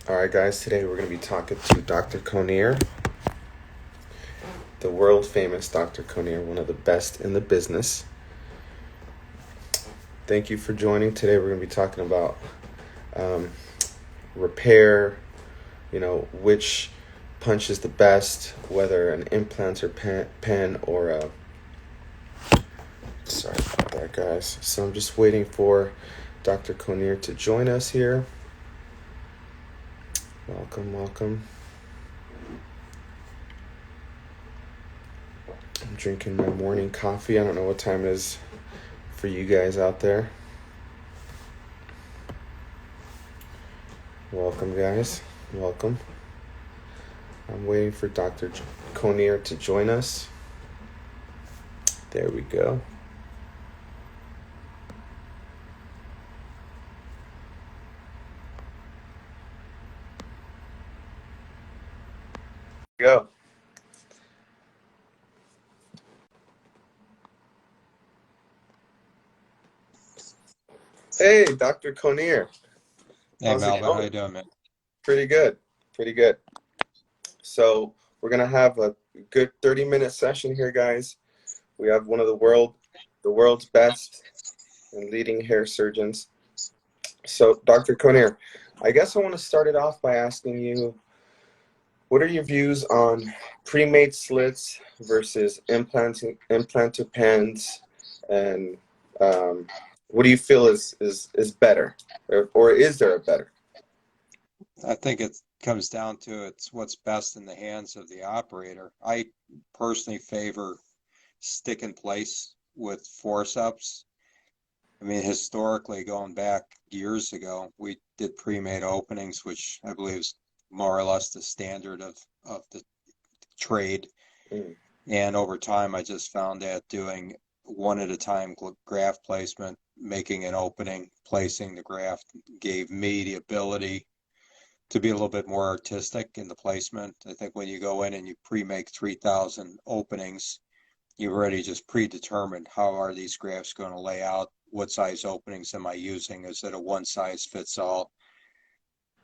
All right, guys, today we're going to be talking to Dr. Konior, the world famous Dr. Konior, one of the best in the business. Thank you for joining. Today we're going to be talking about repair, which punch is the best, whether an implant or pen or a. Sorry about that, guys. So I'm just waiting for Dr. Konior to join us here. Welcome. I'm drinking my morning coffee. I don't know what time it is for you guys out there. Welcome, guys. Welcome. I'm waiting for Dr. Konior to join us. There we go. Go. Hey, Dr. Konior. Hey How's it Melvin, how you going? doing, man? Pretty good. Pretty good. So we're gonna have a good 30-minute session here, guys. We have one of the world's best and leading hair surgeons. So, Dr. Konier, I guess I want to start it off by asking you, what are your views on pre-made slits versus implanted pens, and what do you feel is better, or is there a better? I think it comes down to it's what's best in the hands of the operator. I personally favor stick in place with forceps. I mean, historically, going back years ago, we did pre-made openings, which I believe is more or less the standard of the trade. Mm. And over time, I just found that doing one at a time graft placement, making an opening, placing the graft gave me the ability to be a little bit more artistic in the placement. I think when you go in and you pre-make 3,000 openings, you've already just predetermined how are these grafts going to lay out, what size openings am I using, is it a one size fits all?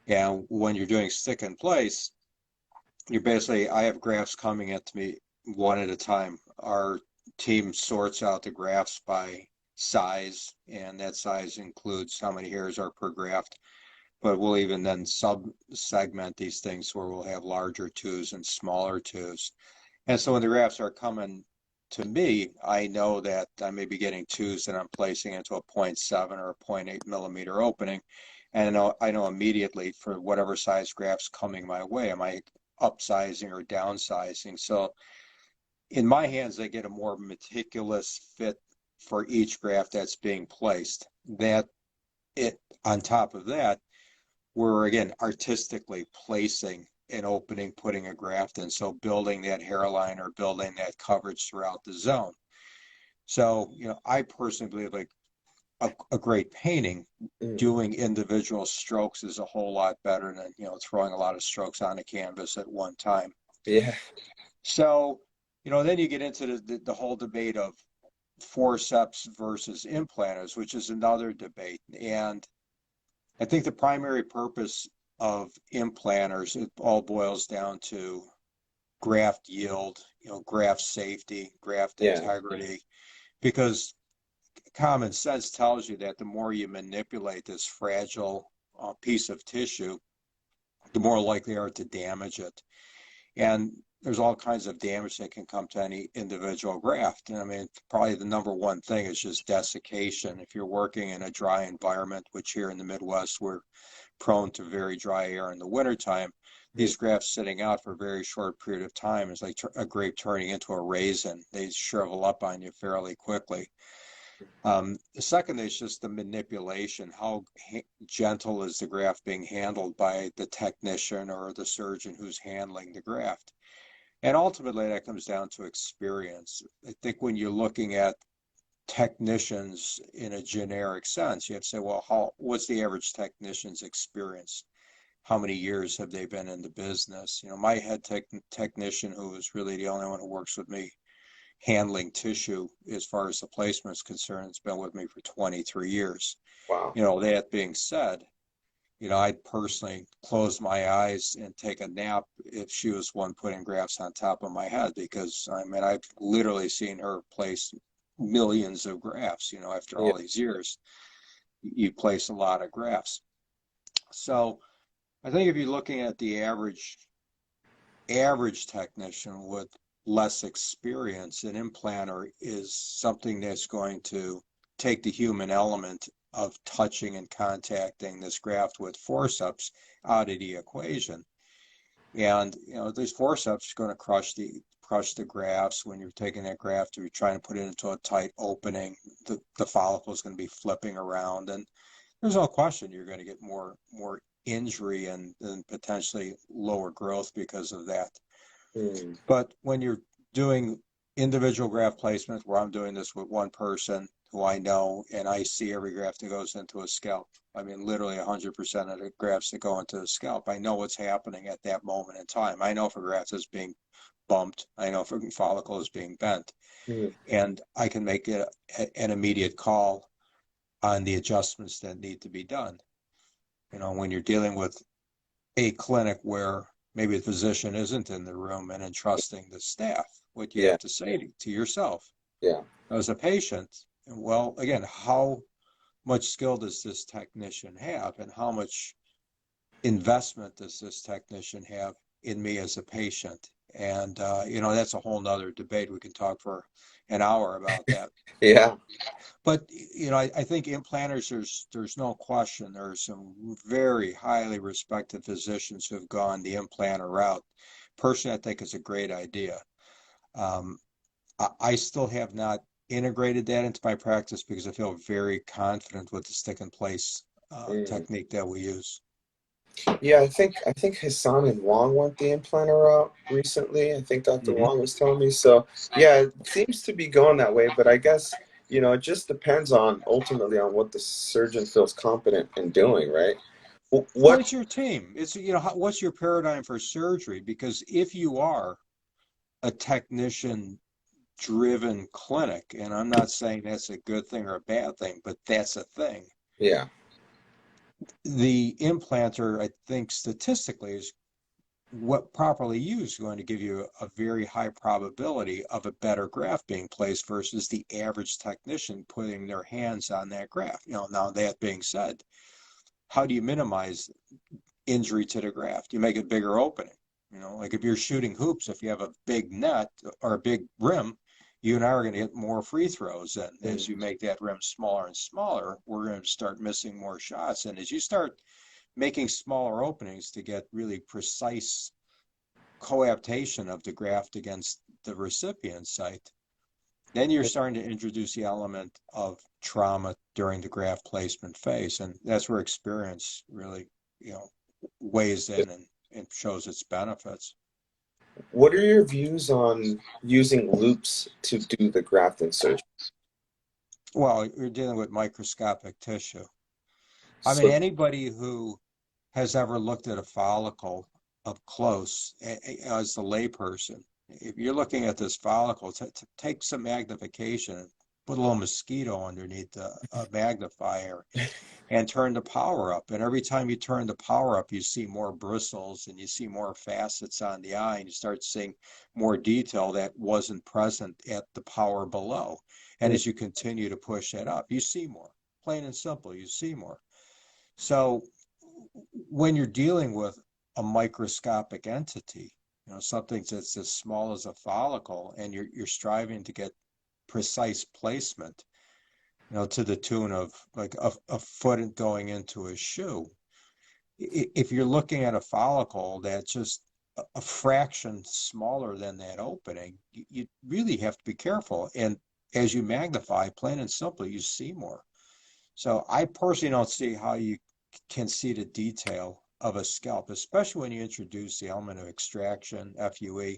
And when you're doing stick in place, you're basically, I have grafts coming into me one at a time. Our team sorts out the grafts by size, and that size includes how many hairs are per graft. But we'll even then sub-segment these things where we'll have larger twos and smaller twos. And so when the grafts are coming to me, I know that I may be getting twos that I'm placing into a zero point 0.7 or a 0.8 millimeter opening. And I know immediately for whatever size grafts coming my way, am I upsizing or downsizing? So in my hands, I get a more meticulous fit for each graft that's being placed. That it on top of that, we're again artistically placing an opening, putting a graft in, so building that hairline or building that coverage throughout the zone. So, I personally believe like a great painting, Mm. doing individual strokes is a whole lot better than, throwing a lot of strokes on a canvas at one time. Yeah. So, then you get into the whole debate of forceps versus implanters, which is another debate. And I think the primary purpose of implanters, it all boils down to graft yield, graft safety, graft Yeah. integrity, because common sense tells you that the more you manipulate this fragile piece of tissue, the more likely you are to damage it. And there's all kinds of damage that can come to any individual graft. And I mean, probably the number one thing is just desiccation. If you're working in a dry environment, which here in the Midwest, we're prone to very dry air in the wintertime, Mm. these grafts sitting out for a very short period of time is like a grape turning into a raisin. They shrivel up on you fairly quickly. The second is just the manipulation. How gentle is the graft being handled by the technician or the surgeon who's handling the graft? And ultimately, that comes down to experience. I think when you're looking at technicians in a generic sense, you have to say, well, what's the average technician's experience? How many years have they been in the business? My head technician, who is really the only one who works with me handling tissue as far as the placement is concerned, has been with me for 23 years. Wow. That being said, I'd personally close my eyes and take a nap if she was one putting grafts on top of my head, because I mean, I've literally seen her place millions of grafts, after Yeah. all these years, you place a lot of grafts. So I think if you're looking at the average technician with less experience, an implanter is something that's going to take the human element of touching and contacting this graft with forceps out of the equation. And these forceps are going to crush the grafts. When you're taking that graft, you're trying to put it into a tight opening, the follicle is going to be flipping around, and there's no question you're going to get more injury and potentially lower growth because of that. Mm. But when you're doing individual graft placement, where I'm doing this with one person who I know, and I see every graft that goes into a scalp, I mean, literally 100% of the grafts that go into the scalp, I know what's happening at that moment in time. I know if a graft is being bumped, I know if a follicle is being bent, Mm. and I can make it an immediate call on the adjustments that need to be done. When you're dealing with a clinic where maybe the physician isn't in the room and entrusting the staff, what you Yeah. have to say to yourself Yeah. as a patient, well, again, how much skill does this technician have, and how much investment does this technician have in me as a patient? And that's a whole nother debate. We can talk for an hour about that. Yeah. But I think implanters, there's no question. There's some very highly respected physicians who have gone the implanter route. Personally, I think it's a great idea. Um, I still have not integrated that into my practice because I feel very confident with the stick in place Mm. technique that we use. Yeah, I think Hassan and Wong went the implanter route recently. I think Dr. Hmm. Wong was telling me. So yeah, it seems to be going that way, but I guess, it just depends on ultimately on what the surgeon feels competent in doing, right? Well, What it's your team. It's, what's your paradigm for surgery? Because if you are a technician driven clinic, and I'm not saying that's a good thing or a bad thing, but that's a thing. yeah. The implanter, I think statistically, is what properly used going to give you a very high probability of a better graft being placed versus the average technician putting their hands on that graft. Now that being said, how do you minimize injury to the graft? You make a bigger opening. Like if you're shooting hoops, if you have a big net or a big rim, you and I are going to get more free throws. And as Mm. you make that rim smaller and smaller, we're going to start missing more shots. And as you start making smaller openings to get really precise coaptation of the graft against the recipient site, then you're starting to introduce the element of trauma during the graft placement phase. And that's where experience really, weighs in and shows its benefits. What are your views on using loops to do the graft insertion? Well, you're dealing with microscopic tissue. I mean, So anybody who has ever looked at a follicle up close as the layperson, if you're looking at this follicle, take some magnification, put a little mosquito underneath a magnifier and turn the power up. And every time you turn the power up, you see more bristles and you see more facets on the eye, and you start seeing more detail that wasn't present at the power below. And mm. as you continue to push it up, you see more. Plain and simple, you see more. So when you're dealing with a microscopic entity, something that's as small as a follicle, and you're striving to get precise placement, to the tune of like a foot going into a shoe. If you're looking at a follicle that's just a fraction smaller than that opening, you really have to be careful. And as you magnify, plain and simple, you see more. So I personally don't see how you can see the detail of a scalp, especially when you introduce the element of extraction, FUE,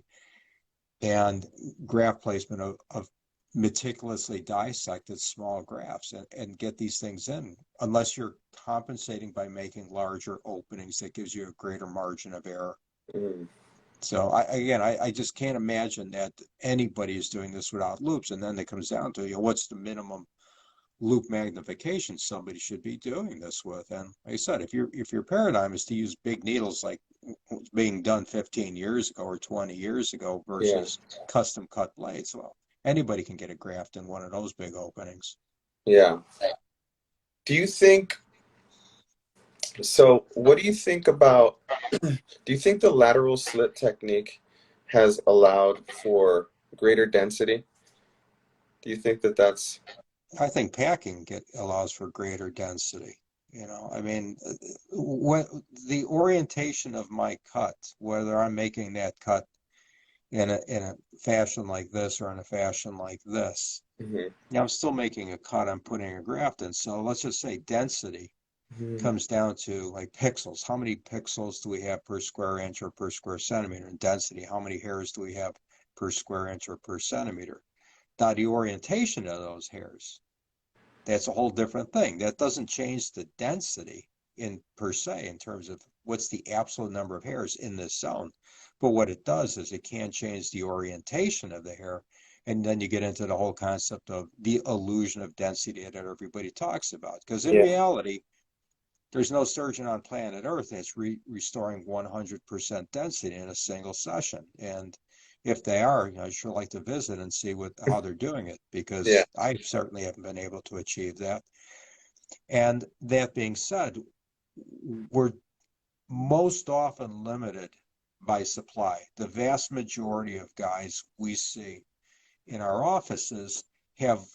and graft placement of meticulously dissected small grafts and get these things in, unless you're compensating by making larger openings that gives you a greater margin of error. Mm. So I just can't imagine that anybody is doing this without loops. And then it comes down to, what's the minimum loop magnification somebody should be doing this with. And like I said, if your paradigm is to use big needles like was being done 15 years ago or 20 years ago Yeah. versus custom cut blades, well, anybody can get a graft in one of those big openings. Yeah. Do you think so? What do you think about? Do you think the lateral slit technique has allowed for greater density? Do you think that that's I think packing allows for greater density. I mean, what the orientation of my cut, whether I'm making that cut in a fashion like this or in a fashion like this, Mhm. I'm still making a cut, I'm putting a graft in. So let's just say density Mhm. comes down to like pixels. How many pixels do we have per square inch or per square centimeter? And density, how many hairs do we have per square inch or per centimeter? Now, the orientation of those hairs, that's a whole different thing. That doesn't change the density in per se in terms of what's the absolute number of hairs in this zone. But what it does is it can change the orientation of the hair. And then you get into the whole concept of the illusion of density that everybody talks about. Because in Yeah. reality, there's no surgeon on planet Earth that's restoring 100% density in a single session. And if they are, I'd sure like to visit and see how they're doing it, Yeah. because I certainly haven't been able to achieve that. And that being said, we're most often limited by supply. The vast majority of guys we see in our offices have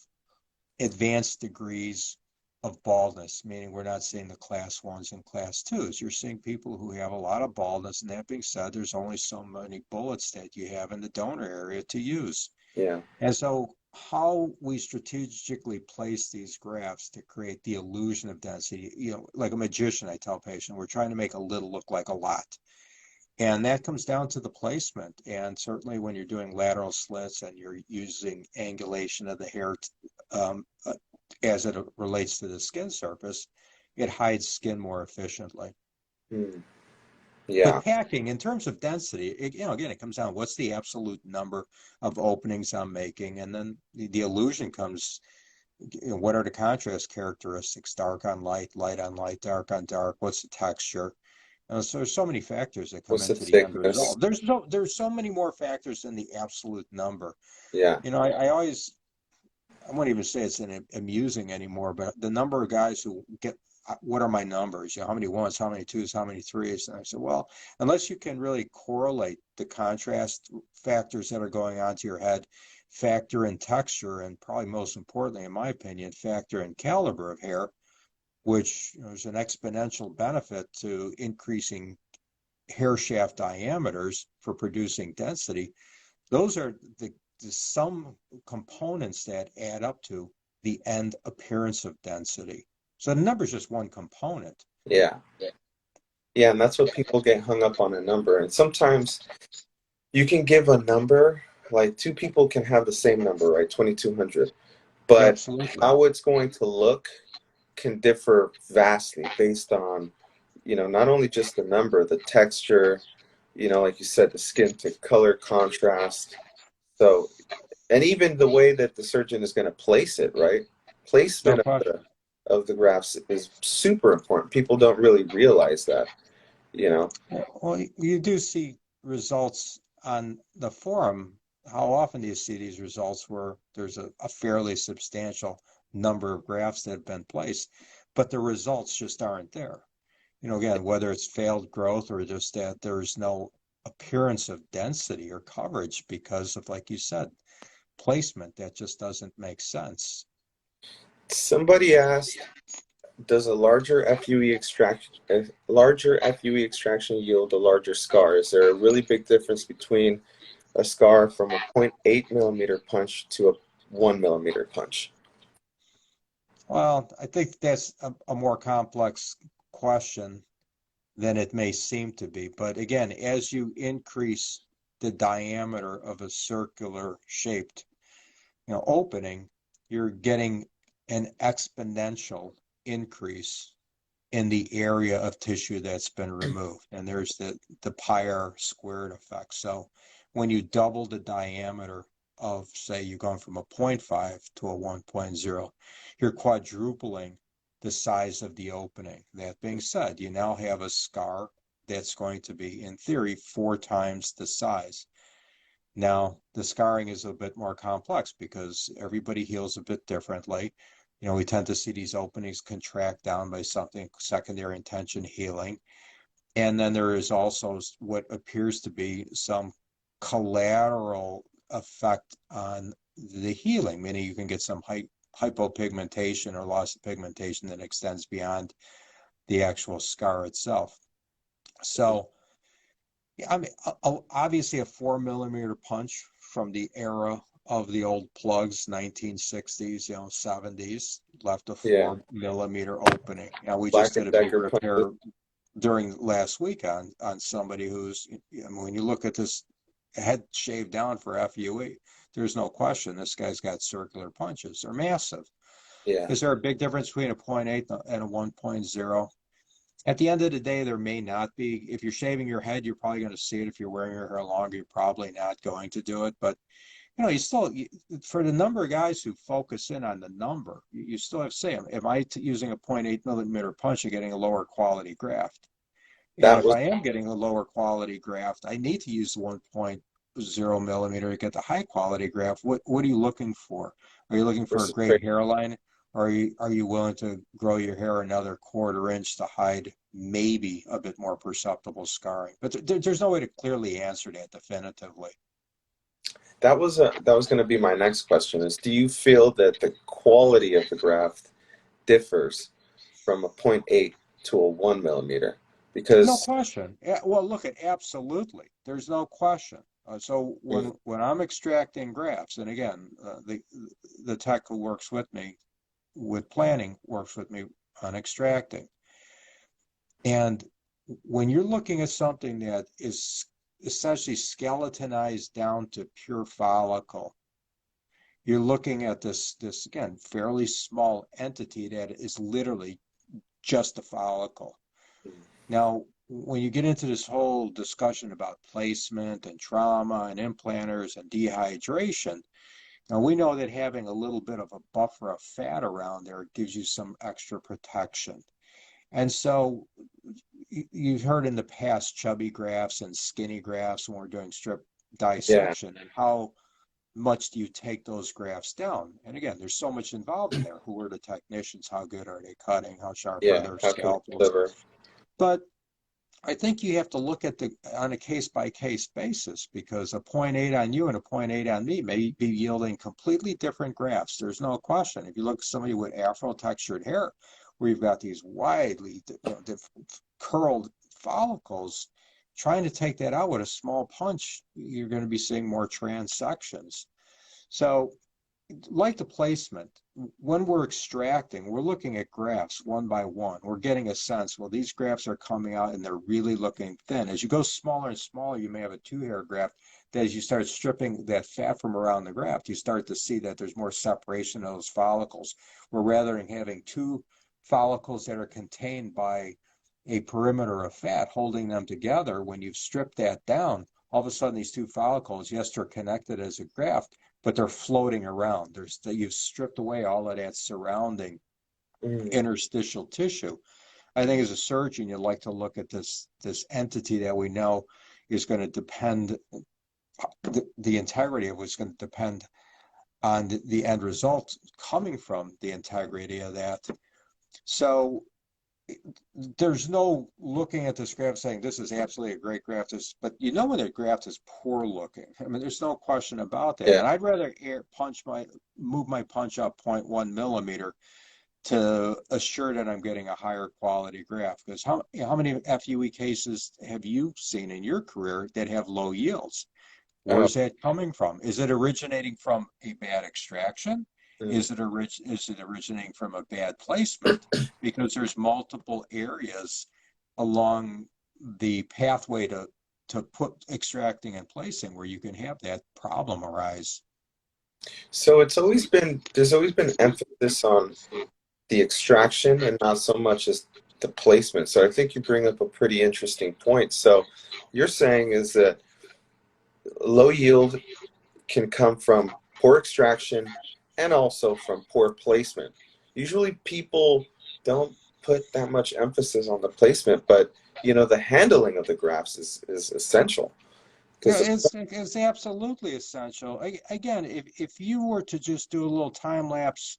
advanced degrees of baldness, meaning we're not seeing the class ones and class twos. You're seeing people who have a lot of baldness, and that being said, there's only so many bullets that you have in the donor area to use. Yeah. And so how we strategically place these grafts to create the illusion of density, like a magician, I tell patients, we're trying to make a little look like a lot. And that comes down to the placement. And certainly when you're doing lateral slits and you're using angulation of the hair as it relates to the skin surface, it hides skin more efficiently. Mm. But Yeah. packing, in terms of density, again, it comes down, what's the absolute number of openings I'm making? And then the illusion comes, what are the contrast characteristics? Dark on light, light on light, dark on dark. What's the texture? So there's so many factors that come What's the into the end thickness? result. There's so many more factors than the absolute number. Yeah. I won't even say it's amusing anymore, but the number of guys who get, what are my numbers? How many ones, how many twos, how many threes? And I said, well, unless you can really correlate the contrast factors that are going on to your head, factor in texture, and probably most importantly, in my opinion, factor in caliber of hair, which is an exponential benefit to increasing hair shaft diameters for producing density. Those are some components that add up to the end appearance of density. So the number is just one component. Yeah. Yeah, and that's what people get hung up on, a number. And sometimes you can give a number, like two people can have the same number, right? 2200. But Absolutely. how it's going to look can differ vastly based on, not only just the number, the texture, like you said, the skin to color contrast. So, and even the way that the surgeon is going to place it, right? No Placement of question. the grafts is super important. People don't really realize that. Well, you do see results on the forum. How often do you see these results where there's a fairly substantial number of grafts that have been placed, but the results just aren't there? Again, whether it's failed growth or just that there's no appearance of density or coverage because of, like you said, placement that just doesn't make sense. Somebody asked, does a larger FUE extraction yield a larger scar? Is there a really big difference between a scar from a 0.8 millimeter punch to a 1 millimeter punch? Well, I think that's a more complex question than it may seem to be. But again, as you increase the diameter of a circular shaped, opening, you're getting an exponential increase in the area of tissue that's been removed. And there's the pi r squared effect. So when you double the diameter of, say, you've gone from a 0.5 to a 1.0. You're quadrupling the size of the opening. That being said, you now have a scar that's going to be, in theory, 4 times the size. Now, the scarring is a bit more complex because everybody heals a bit differently. You know, we tend to see these openings contract down by something secondary intention healing. And then there is also what appears to be some collateral effect on the healing, meaning you can get some hypopigmentation or loss of pigmentation that extends beyond the actual scar itself. So, I mean, obviously a 4 millimeter punch from the era of the old plugs, 1960s, 70s, left a 4 millimeter opening. Now we just Black did and a big Decker repair punches. during last week on somebody who's, I mean, when you look at this head shaved down for FUE, there's no question this guy's got circular punches. They're massive. Yeah. Is there a big difference between a 0.8 and a 1.0? At the end of the day, there may not be. If you're shaving your head, you're probably going to see it. If you're wearing your hair longer, you're probably not going to do it. But, you still, for the number of guys who focus in on the number, you still have to say, am I using a 0.8 millimeter punch and getting a lower quality graft? And if I am getting a lower quality graft, I need to use 1.0 millimeter to get the high quality graft. What are you looking for? Are you looking for a great hairline? Or are you willing to grow your hair another 1/4 inch to hide maybe a bit more perceptible scarring? But there's no way to clearly answer that definitively. That was going to be my next question is, do you feel that the quality of the graft differs from a 0.8 to a 1 millimeter? Because no question. Well, look, absolutely. There's no question. So when I'm extracting grafts, and again, the tech who works with me with planning works with me on extracting. And when you're looking at something that is essentially skeletonized down to pure follicle, you're looking at this again, fairly small entity that is literally just a follicle. Now, when you get into this whole discussion about placement and trauma and implanters and dehydration, now we know that having a little bit of a buffer of fat around there gives you some extra protection. And so you've heard in the past chubby grafts and skinny grafts when we're doing strip dissection, and how much do you take those grafts down? And again, there's so much involved in there. Who are the technicians? How good are they cutting? How sharp are their scalpels? But I think you have to look at on a case-by-case basis, because a 0.8 on you and a 0.8 on me may be yielding completely different grafts. There's no question. If you look at somebody with afro-textured hair, where you've got these widely curled follicles, trying to take that out with a small punch, you're going to be seeing more transections. So, like the placement, when we're extracting, we're looking at grafts one by one. We're getting a sense, well, these grafts are coming out and they're really looking thin. As you go smaller and smaller, you may have a 2-hair graft. That as you start stripping that fat from around the graft, you start to see that there's more separation of those follicles. Where rather than having 2 follicles that are contained by a perimeter of fat holding them together, when you've stripped that down, all of a sudden these 2 follicles, yes, they're connected as a graft, but they're floating around. You've stripped away all of that surrounding interstitial tissue. I think as a surgeon, you'd like to look at this entity that we know is going to depend, the integrity of which is going to depend on the end result coming from the integrity of that. So there's no looking at this graft saying this is absolutely a great graft, but when a graft is poor looking, I mean, there's no question about that. And I'd rather move my punch up 0.1 millimeter to assure that I'm getting a higher quality graft. Because how many FUE cases have you seen in your career that have low yields? Where's that coming from? Is it originating from a bad extraction? Is it originating from a bad placement? Because there's multiple areas along the pathway to put extracting and placing where you can have that problem arise. So there's always been emphasis on the extraction and not so much as the placement. So I think you bring up a pretty interesting point. So you're saying is that low yield can come from poor extraction and also from poor placement. Usually people don't put that much emphasis on the placement, but you know, the handling of the grafts is essential. Yeah, Because it's absolutely essential. Again, if you were to just do a little time lapse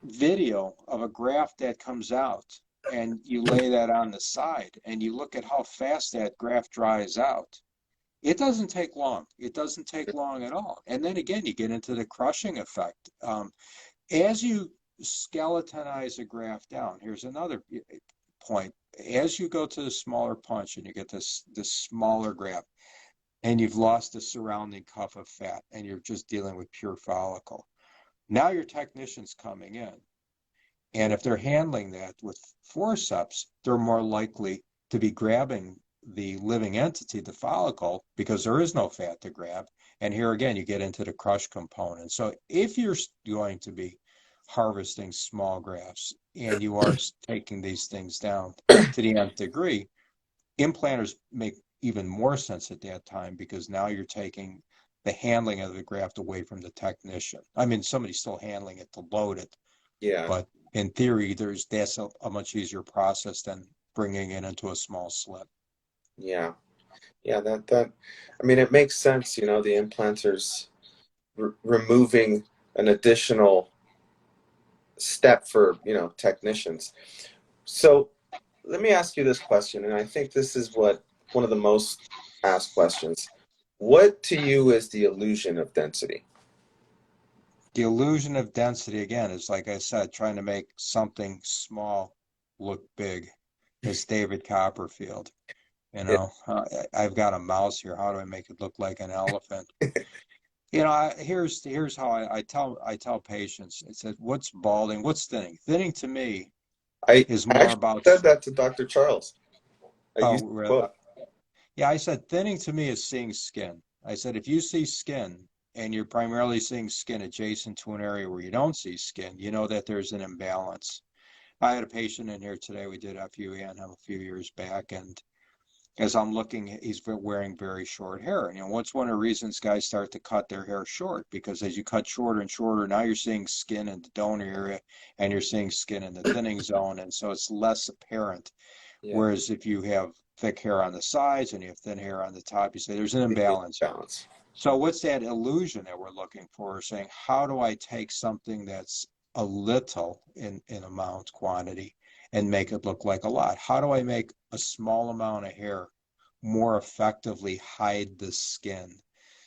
video of a graft that comes out and you lay that on the side and you look at how fast that graft dries out, it doesn't take long. It doesn't take long at all. And then again, you get into the crushing effect. As you skeletonize a graft down, here's another point. As you go to the smaller punch and you get this smaller graft, and you've lost the surrounding cuff of fat and you're just dealing with pure follicle. Now your technician's coming in. And if they're handling that with forceps, they're more likely to be grabbing the living entity, the follicle, because there is no fat to grab. And here again, you get into the crush component. So if you're going to be harvesting small grafts and you are taking these things down to the nth degree, implanters make even more sense at that time because now you're taking the handling of the graft away from the technician. I mean, somebody's still handling it to load it, yeah, but in theory, that's a much easier process than bringing it into a small slit. yeah, yeah. That I mean, it makes sense. You know, the implanters removing an additional step for, you know, technicians. So let me ask you this question, and I think this is what one of the most asked questions. What to you is the illusion of density? The illusion of density, again, is like I said, trying to make something small look big. It's David Copperfield. You Yeah. know, I've got a mouse here. How do I make it look like an elephant? You know, here's how I tell patients. It says, what's balding? What's thinning? Thinning to me is I more actually about. said that to Dr. Charles. I Oh, used to really? quote. Yeah, I said thinning to me is seeing skin. I said if you see skin and you're primarily seeing skin adjacent to an area where you don't see skin, you know that there's an imbalance. I had a patient in here today. We did FUE and FUT a few years back, and as I'm looking, he's wearing very short hair. You know, what's one of the reasons guys start to cut their hair short? Because as you cut shorter and shorter, now you're seeing skin in the donor area and you're seeing skin in the thinning zone, and so it's less apparent. Yeah, Whereas if you have thick hair on the sides and you have thin hair on the top, you say there's an the imbalance here. balance. So what's that illusion that we're looking for? Saying, how do I take something that's a little in amount quantity and make it look like a lot? How do I make a small amount of hair more effectively hide the skin?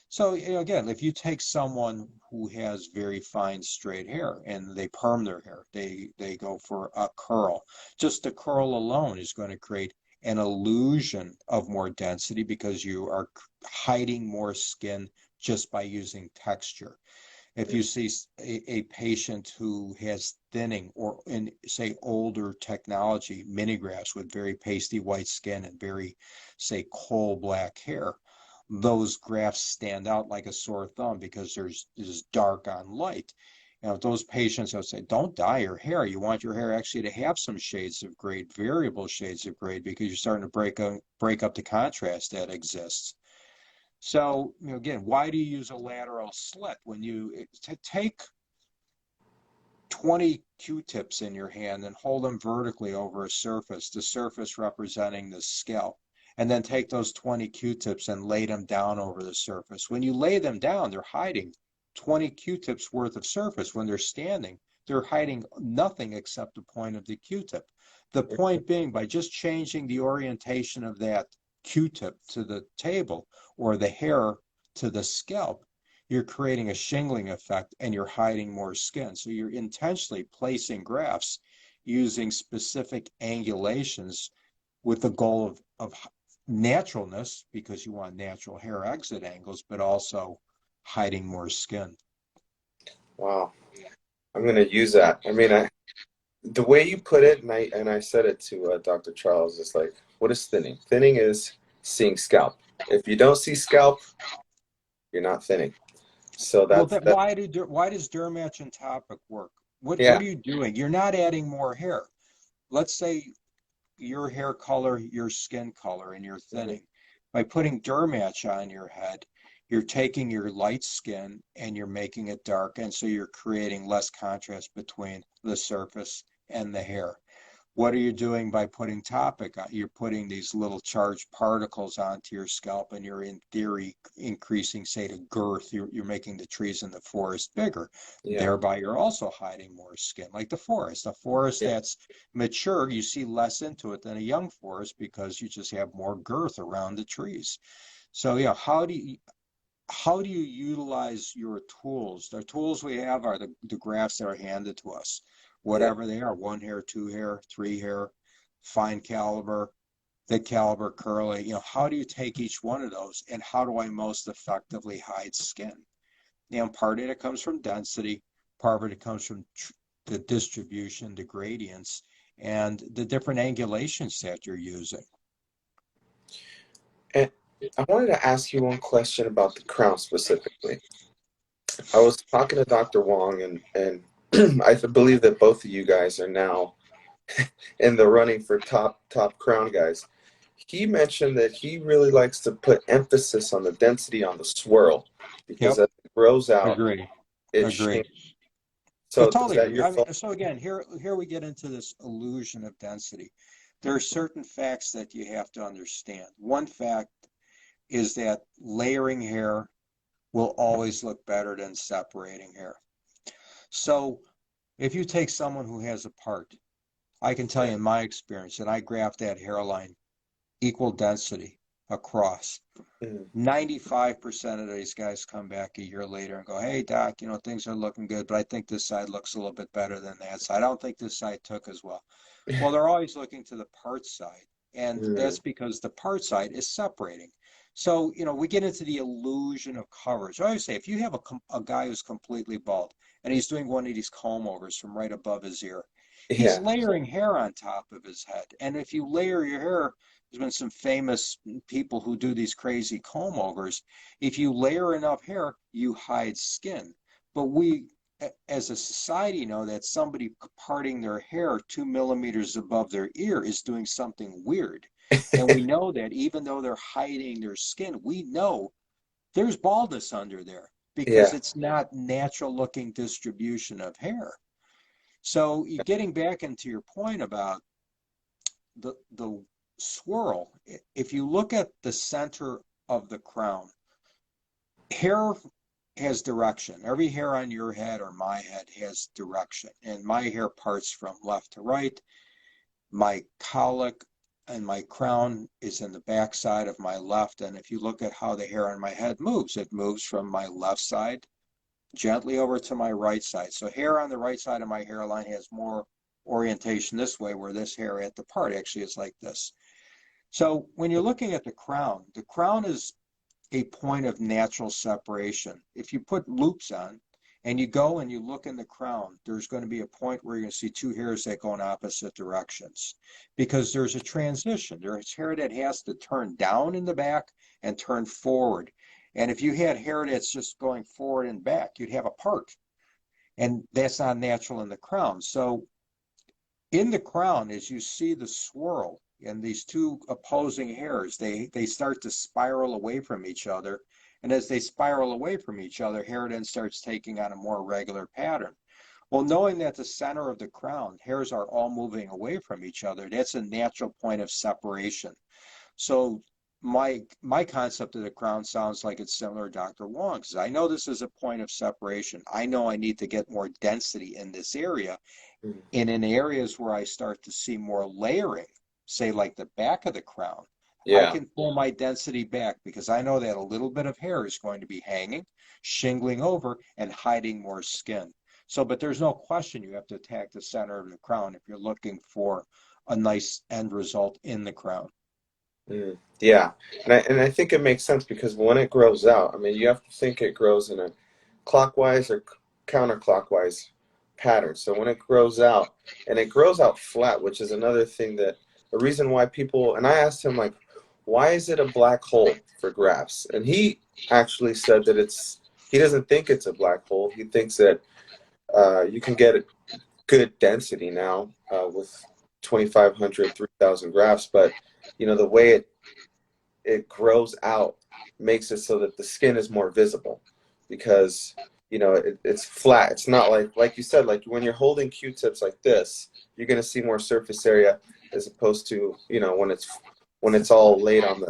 So, you know, again, if you take someone who has very fine straight hair and they perm their hair, they go for a curl. Just the curl alone is going to create an illusion of more density because you are hiding more skin just by using texture. If you see a patient who has thinning or in say older technology, mini grafts with very pasty white skin and very say coal black hair, those grafts stand out like a sore thumb because there's dark on light. Now, those patients, I'll say, don't dye your hair. You want your hair actually to have some shades of gray, variable shades of gray, because you're starting to break up the contrast that exists. So, you know, again, why do you use a lateral slit when you take 20 Q-tips in your hand and hold them vertically over a surface, the surface representing the scalp, and then take those 20 Q-tips and lay them down over the surface. When you lay them down, they're hiding 20 Q-tips worth of surface. When they're standing, they're hiding nothing except the point of the Q-tip. The point being, by just changing the orientation of that Q-tip to the table or the hair to the scalp, you're creating a shingling effect and you're hiding more skin. So you're intentionally placing grafts using specific angulations with the goal of naturalness, because you want natural hair exit angles, but also hiding more skin. Wow, I'm gonna use that. I mean, the way you put it, and I said it to Dr. Charles, is like, what is thinning? Thinning is seeing scalp. If you don't see scalp, you're not thinning. So Well, that's that. why does Dermatch and Topic work? What Yeah. are you doing? You're not adding more hair. Let's say your hair color, your skin color, and your Mhm. thinning. By putting Dermatch on your head, you're taking your light skin and you're making it dark, and so you're creating less contrast between the surface and the hair. What are you doing by putting topic on? You're putting these little charged particles onto your scalp, and you're in theory increasing, say, the girth. You're making the trees in the forest bigger. Yeah. Thereby, you're also hiding more skin, like the forest. A forest that's mature, you see less into it than a young forest because you just have more girth around the trees. So yeah, how do you utilize your tools? The tools we have are the graphs that are handed to us, whatever they are, 1 hair, 2 hair, 3 hair, fine caliber, thick caliber, curly. How do you take each one of those, and how do I most effectively hide skin? Part of it comes from density, part of it comes from the distribution, the gradients, and the different angulations that you're using. And I wanted to ask you one question about the crown specifically. I was talking to Dr. Wong, and I believe that both of you guys are now in the running for top crown guys. He mentioned that he really likes to put emphasis on the density on the swirl because Yep. as it grows out, Agree. it Agree. changes. I So is totally that agree. your I mean, fault? so again, here we get into this illusion of density. There are certain facts that you have to understand. One fact is that layering hair will always look better than separating hair. So if you take someone who has a part, I can tell you in my experience, and I graph that hairline equal density across. Mm. 95% of these guys come back a year later and go, hey, doc, things are looking good, but I think this side looks a little bit better than that side. I don't think this side took as well. Well, they're always looking to the part side, and that's because the part side is separating. So, we get into the illusion of coverage. I always say, if you have a guy who's completely bald and he's doing one of these comb overs from right above his ear, he's Yeah. layering hair on top of his head. And if you layer your hair, there's been some famous people who do these crazy comb overs. If you layer enough hair, you hide skin. But we, as a society, know that somebody parting their hair 2 millimeters above their ear is doing something weird. And we know that even though they're hiding their skin, we know there's baldness under there because Yeah. it's not natural looking distribution of hair. So getting back into your point about the swirl, if you look at the center of the crown, hair has direction. Every hair on your head or my head has direction. And my hair parts from left to right. My cowlick and my crown is in the back side of my left. And if you look at how the hair on my head moves, it moves from my left side gently over to my right side. So hair on the right side of my hairline has more orientation this way, where this hair at the part actually is like this. So when you're looking at the crown is a point of natural separation. If you put loops on and you go and you look in the crown, there's going to be a point where you're going to see two hairs that go in opposite directions because there's a transition. There's hair that has to turn down in the back and turn forward. And if you had hair that's just going forward and back, you'd have a part. And that's not natural in the crown. So in the crown, as you see the swirl and these two opposing hairs, they start to spiral away from each other. And as they spiral away from each other, hair then starts taking on a more regular pattern. Well, knowing that the center of the crown, hairs are all moving away from each other, that's a natural point of separation. So my concept of the crown sounds like it's similar to Dr. Wong's. I know this is a point of separation. I know I need to get more density in this area. And in areas where I start to see more layering, say like the back of the crown, I Yeah. can pull my density back because I know that a little bit of hair is going to be hanging, shingling over, and hiding more skin. So, but there's no question you have to attack the center of the crown if you're looking for a nice end result in the crown. Yeah. And I think it makes sense because when it grows out, I mean, you have to think it grows in a clockwise or counterclockwise pattern. So when it grows out, and it grows out flat, which is another thing that a reason why people, and I asked him, like, why is it a black hole for grafts? And he actually said that he doesn't think it's a black hole. He thinks that you can get a good density now with 2,500, 3,000 grafts, but the way it grows out makes it so that the skin is more visible because it's flat. It's not like you said, like when you're holding Q-tips like this, you're going to see more surface area as opposed to when it's all laid on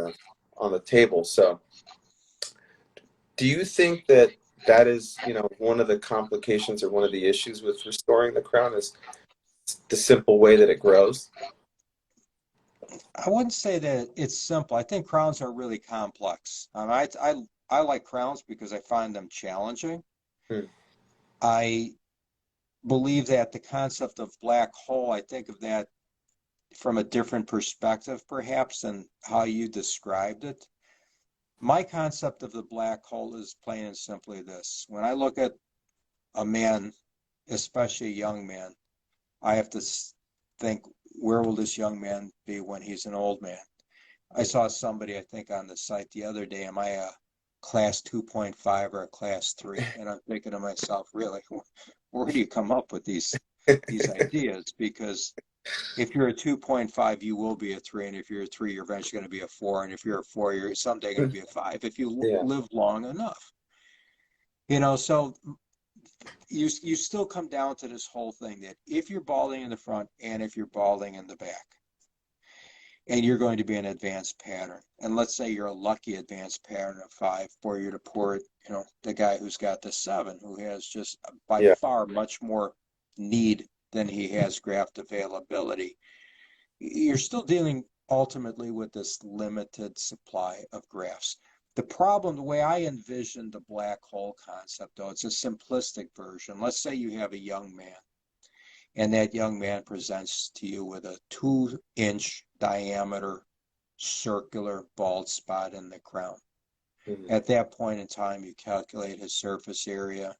the table. So do you think that that is one of the complications or one of the issues with restoring the crown is the simple way that it grows? I wouldn't say that it's simple. I think crowns are really complex. I like crowns because I find them challenging. Hmm. I believe that the concept of black hole, I think of that from a different perspective, perhaps, than how you described it. My concept of the black hole is plain and simply this. When I look at a man, especially a young man, I have to think, where will this young man be when he's an old man? I saw somebody, I think, on the site the other day, am I a class 2.5 or a class 3? And I'm thinking to myself, really, where do you come up with these ideas? Because if you're a 2.5, you will be a 3, and if you're a 3, you're eventually going to be a 4, and if you're a 4, you're someday going to be a 5 if you Yeah. live long enough. So you still come down to this whole thing that if you're balding in the front and if you're balding in the back, and you're going to be an advanced pattern, and let's say you're a lucky advanced pattern of 5 for you to pour it, the guy who's got the 7, who has just by Yeah. far much more need than he has graft availability, you're still dealing ultimately with this limited supply of grafts. The problem, the way I envision the black hole concept, though, it's a simplistic version. Let's say you have a young man, and that young man presents to you with a 2-inch diameter circular bald spot in the crown. Mhm. At that point in time, you calculate his surface area,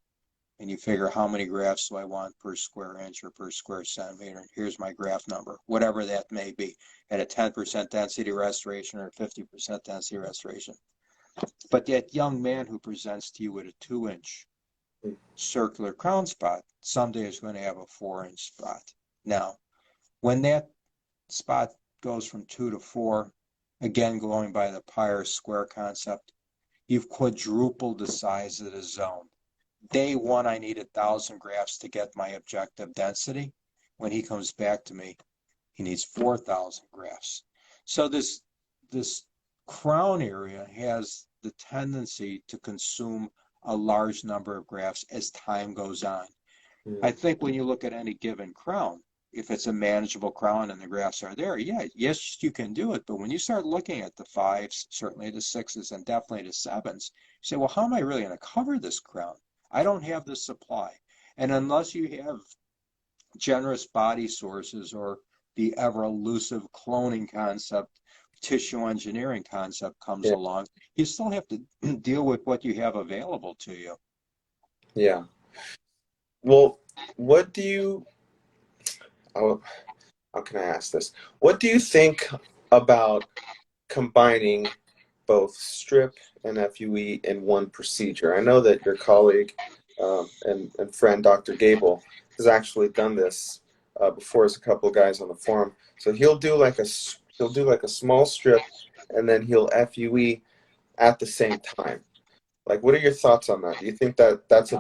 and you figure how many grafts do I want per square inch or per square centimeter. Here's my graft number, whatever that may be, at a 10% density restoration or 50% density restoration. But that young man who presents to you with a 2-inch circular crown spot someday is going to have a 4-inch spot. Now, when that spot goes from 2 to 4, again going by the Pyre square concept, you've quadrupled the size of the zone. Day 1, I need 1,000 grafts to get my objective density. When he comes back to me, he needs 4,000 grafts. So this crown area has the tendency to consume a large number of grafts as time goes on. I think when you look at any given crown, if it's a manageable crown and the grafts are there, yes, you can do it. But when you start looking at the 5s, certainly the 6s, and definitely the 7s, you say, well, how am I really going to cover this crown? I don't have the supply. And unless you have generous body sources or the ever elusive cloning concept, tissue engineering concept comes Yeah. along, you still have to deal with what you have available to you. Yeah. Well, what do you, oh, how can I ask this? What do you think about combining both strip and FUE in one procedure? I know that your colleague and friend, Dr. Gable, has actually done this before as a couple of guys on the forum. So he'll do like a small strip and then he'll FUE at the same time. Like, what are your thoughts on that? Do you think that that's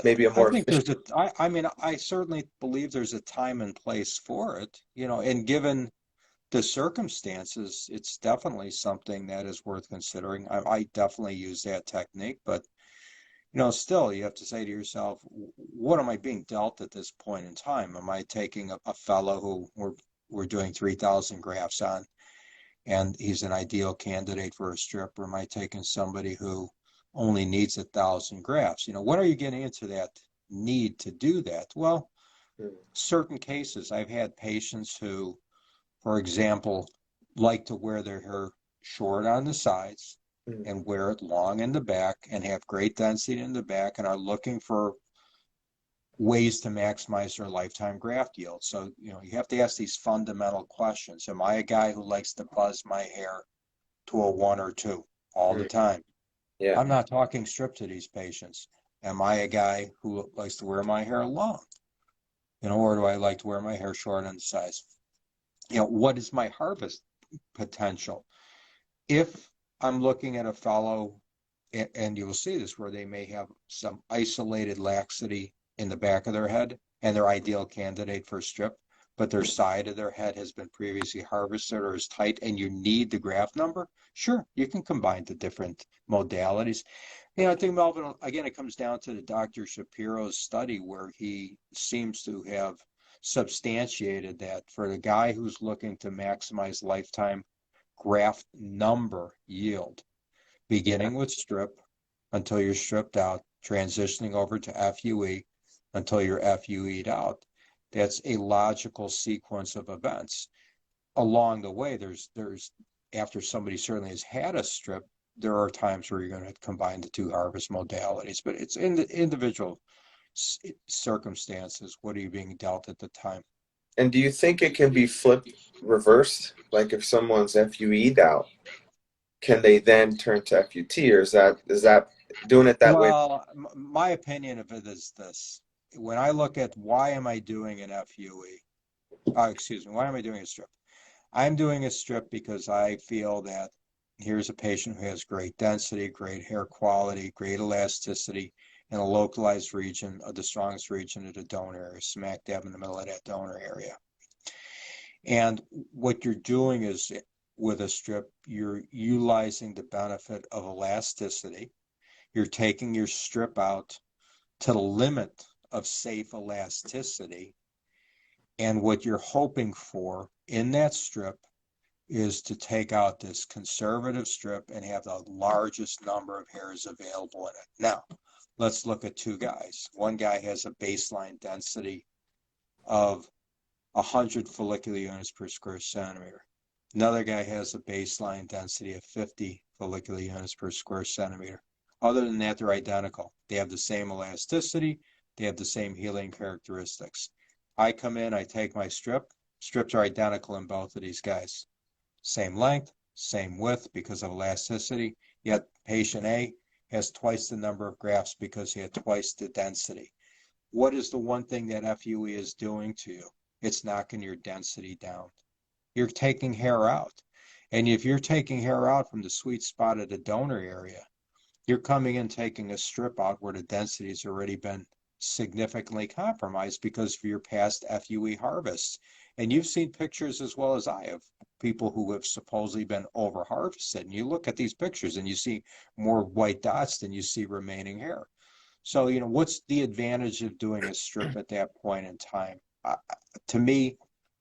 maybe a I more think efficient? I mean, I certainly believe there's a time and place for it, and given the circumstances, it's definitely something that is worth considering. I definitely use that technique, but still you have to say to yourself, what am I being dealt at this point in time? Am I taking a fellow who we're doing 3,000 grafts on, and he's an ideal candidate for a strip, or am I taking somebody who only needs 1,000 grafts? When are you getting into that need to do that? Well, certain cases, I've had patients who, for example, like to wear their hair short on the sides and wear it long in the back and have great density in the back and are looking for ways to maximize their lifetime graft yield. So, you have to ask these fundamental questions. Am I a guy who likes to buzz my hair to a 1 or 2 all the time? Yeah. I'm not talking strip to these patients. Am I a guy who likes to wear my hair long? Or do I like to wear my hair short on the sides? What is my harvest potential? If I'm looking at a fellow, and you'll see this, where they may have some isolated laxity in the back of their head, and they're ideal candidate for a strip, but their side of their head has been previously harvested or is tight, and you need the graft number. Sure, you can combine the different modalities. I think, Melvin, again, it comes down to the Dr. Shapiro's study, where he seems to have substantiated that for the guy who's looking to maximize lifetime graft number yield, Yeah. beginning with strip until you're stripped out, transitioning over to FUE until you're FUE'd out. That's a logical sequence of events. Along the way, there's after somebody certainly has had a strip, there are times where you're going to combine the two harvest modalities, but it's in the individual circumstances. What are you being dealt at the time? And do you think it can be flipped, reversed? Like if someone's FUE'd out, can they then turn to FUT, or is that doing it that way? Well, my opinion of it is this. When I look at why am I doing an FUE, excuse me, why am I doing a strip? I'm doing a strip because I feel that here's a patient who has great density, great hair quality, great elasticity in a localized region of the strongest region of the donor area, smack dab in the middle of that donor area. And what you're doing is, with a strip, you're utilizing the benefit of elasticity. You're taking your strip out to the limit of safe elasticity. And what you're hoping for in that strip is to take out this conservative strip and have the largest number of hairs available in it. Now, let's look at two guys. One guy has a baseline density of 100 follicular units per square centimeter. Another guy has a baseline density of 50 follicular units per square centimeter. Other than that, they're identical. They have the same elasticity. They have the same healing characteristics. I come in, I take my strip. Strips are identical in both of these guys. Same length, same width because of elasticity, yet patient A has twice the number of grafts because he had twice the density. What is the one thing that FUE is doing to you? It's knocking your density down. You're taking hair out. And if you're taking hair out from the sweet spot of the donor area, you're coming in taking a strip out where the density has already been significantly compromised because of your past FUE harvests. And you've seen pictures as well as I have, people who have supposedly been over harvested. And you look at these pictures and you see more white dots than you see remaining hair. So, what's the advantage of doing a strip at that point in time? To me,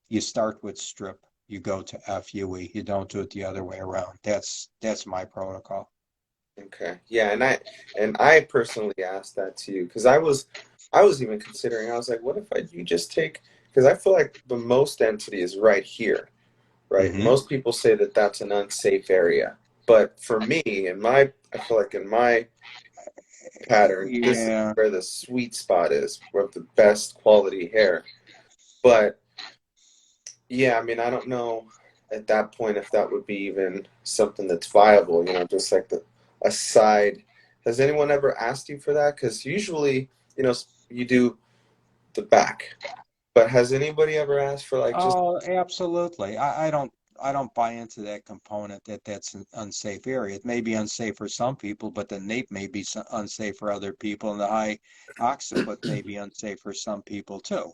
you start with strip, you go to FUE, you don't do it the other way around. That's my protocol. Okay. Yeah, and I personally asked that to you because I was even considering. I was like, what if you just take, because I feel like the most density is right here, right? Mm-hmm. Most people say that that's an unsafe area, but for me, I feel like in my pattern, this is Yeah. where the sweet spot is, where the best quality hair. But yeah, I mean, I don't know at that point if that would be even something that's viable, just like a side. Has anyone ever asked you for that? Because usually, you do the back, but has anybody ever asked for like just, Oh, absolutely. I don't buy into that component that that's an unsafe area. It may be unsafe for some people, but the nape may be unsafe for other people, and the high occiput may be unsafe for some people too.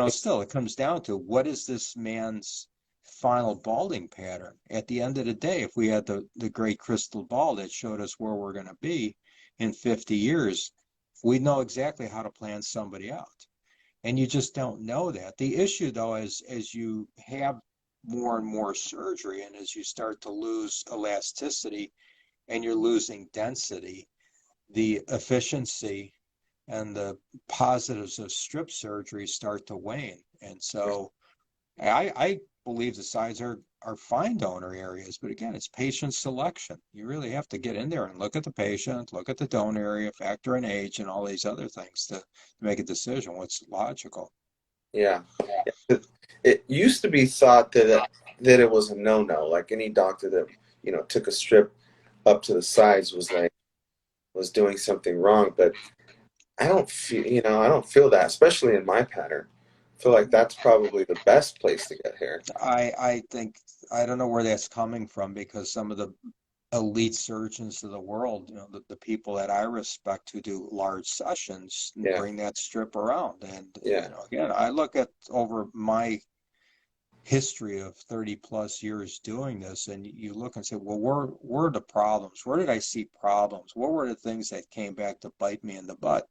Still, it comes down to what is this man's final balding pattern? At the end of the day, if we had the great crystal ball that showed us where we're going to be in 50 years, we'd know exactly how to plan somebody out. And you just don't know that. The issue, though, is as you have more and more surgery and as you start to lose elasticity and you're losing density, the efficiency and the positives of strip surgery start to wane. And so I believe the sides are fine donor areas, but again, it's patient selection. You really have to get in there and look at the patient, look at the donor area, factor in age, and all these other things to make a decision what's logical. yeah. It used to be thought that it was a no-no. Like any doctor that, took a strip up to the sides was doing something wrong. But I don't feel that, especially in my pattern. I feel like that's probably the best place to get hair. I think I don't know where that's coming from because some of the elite surgeons of the world, the people that I respect who do large sessions and Yeah. bring that strip around. And, Yeah. again, I look at over my history of 30 plus years doing this, and you look and say, well, where are the problems? Where did I see problems? What were the things that came back to bite me in the butt?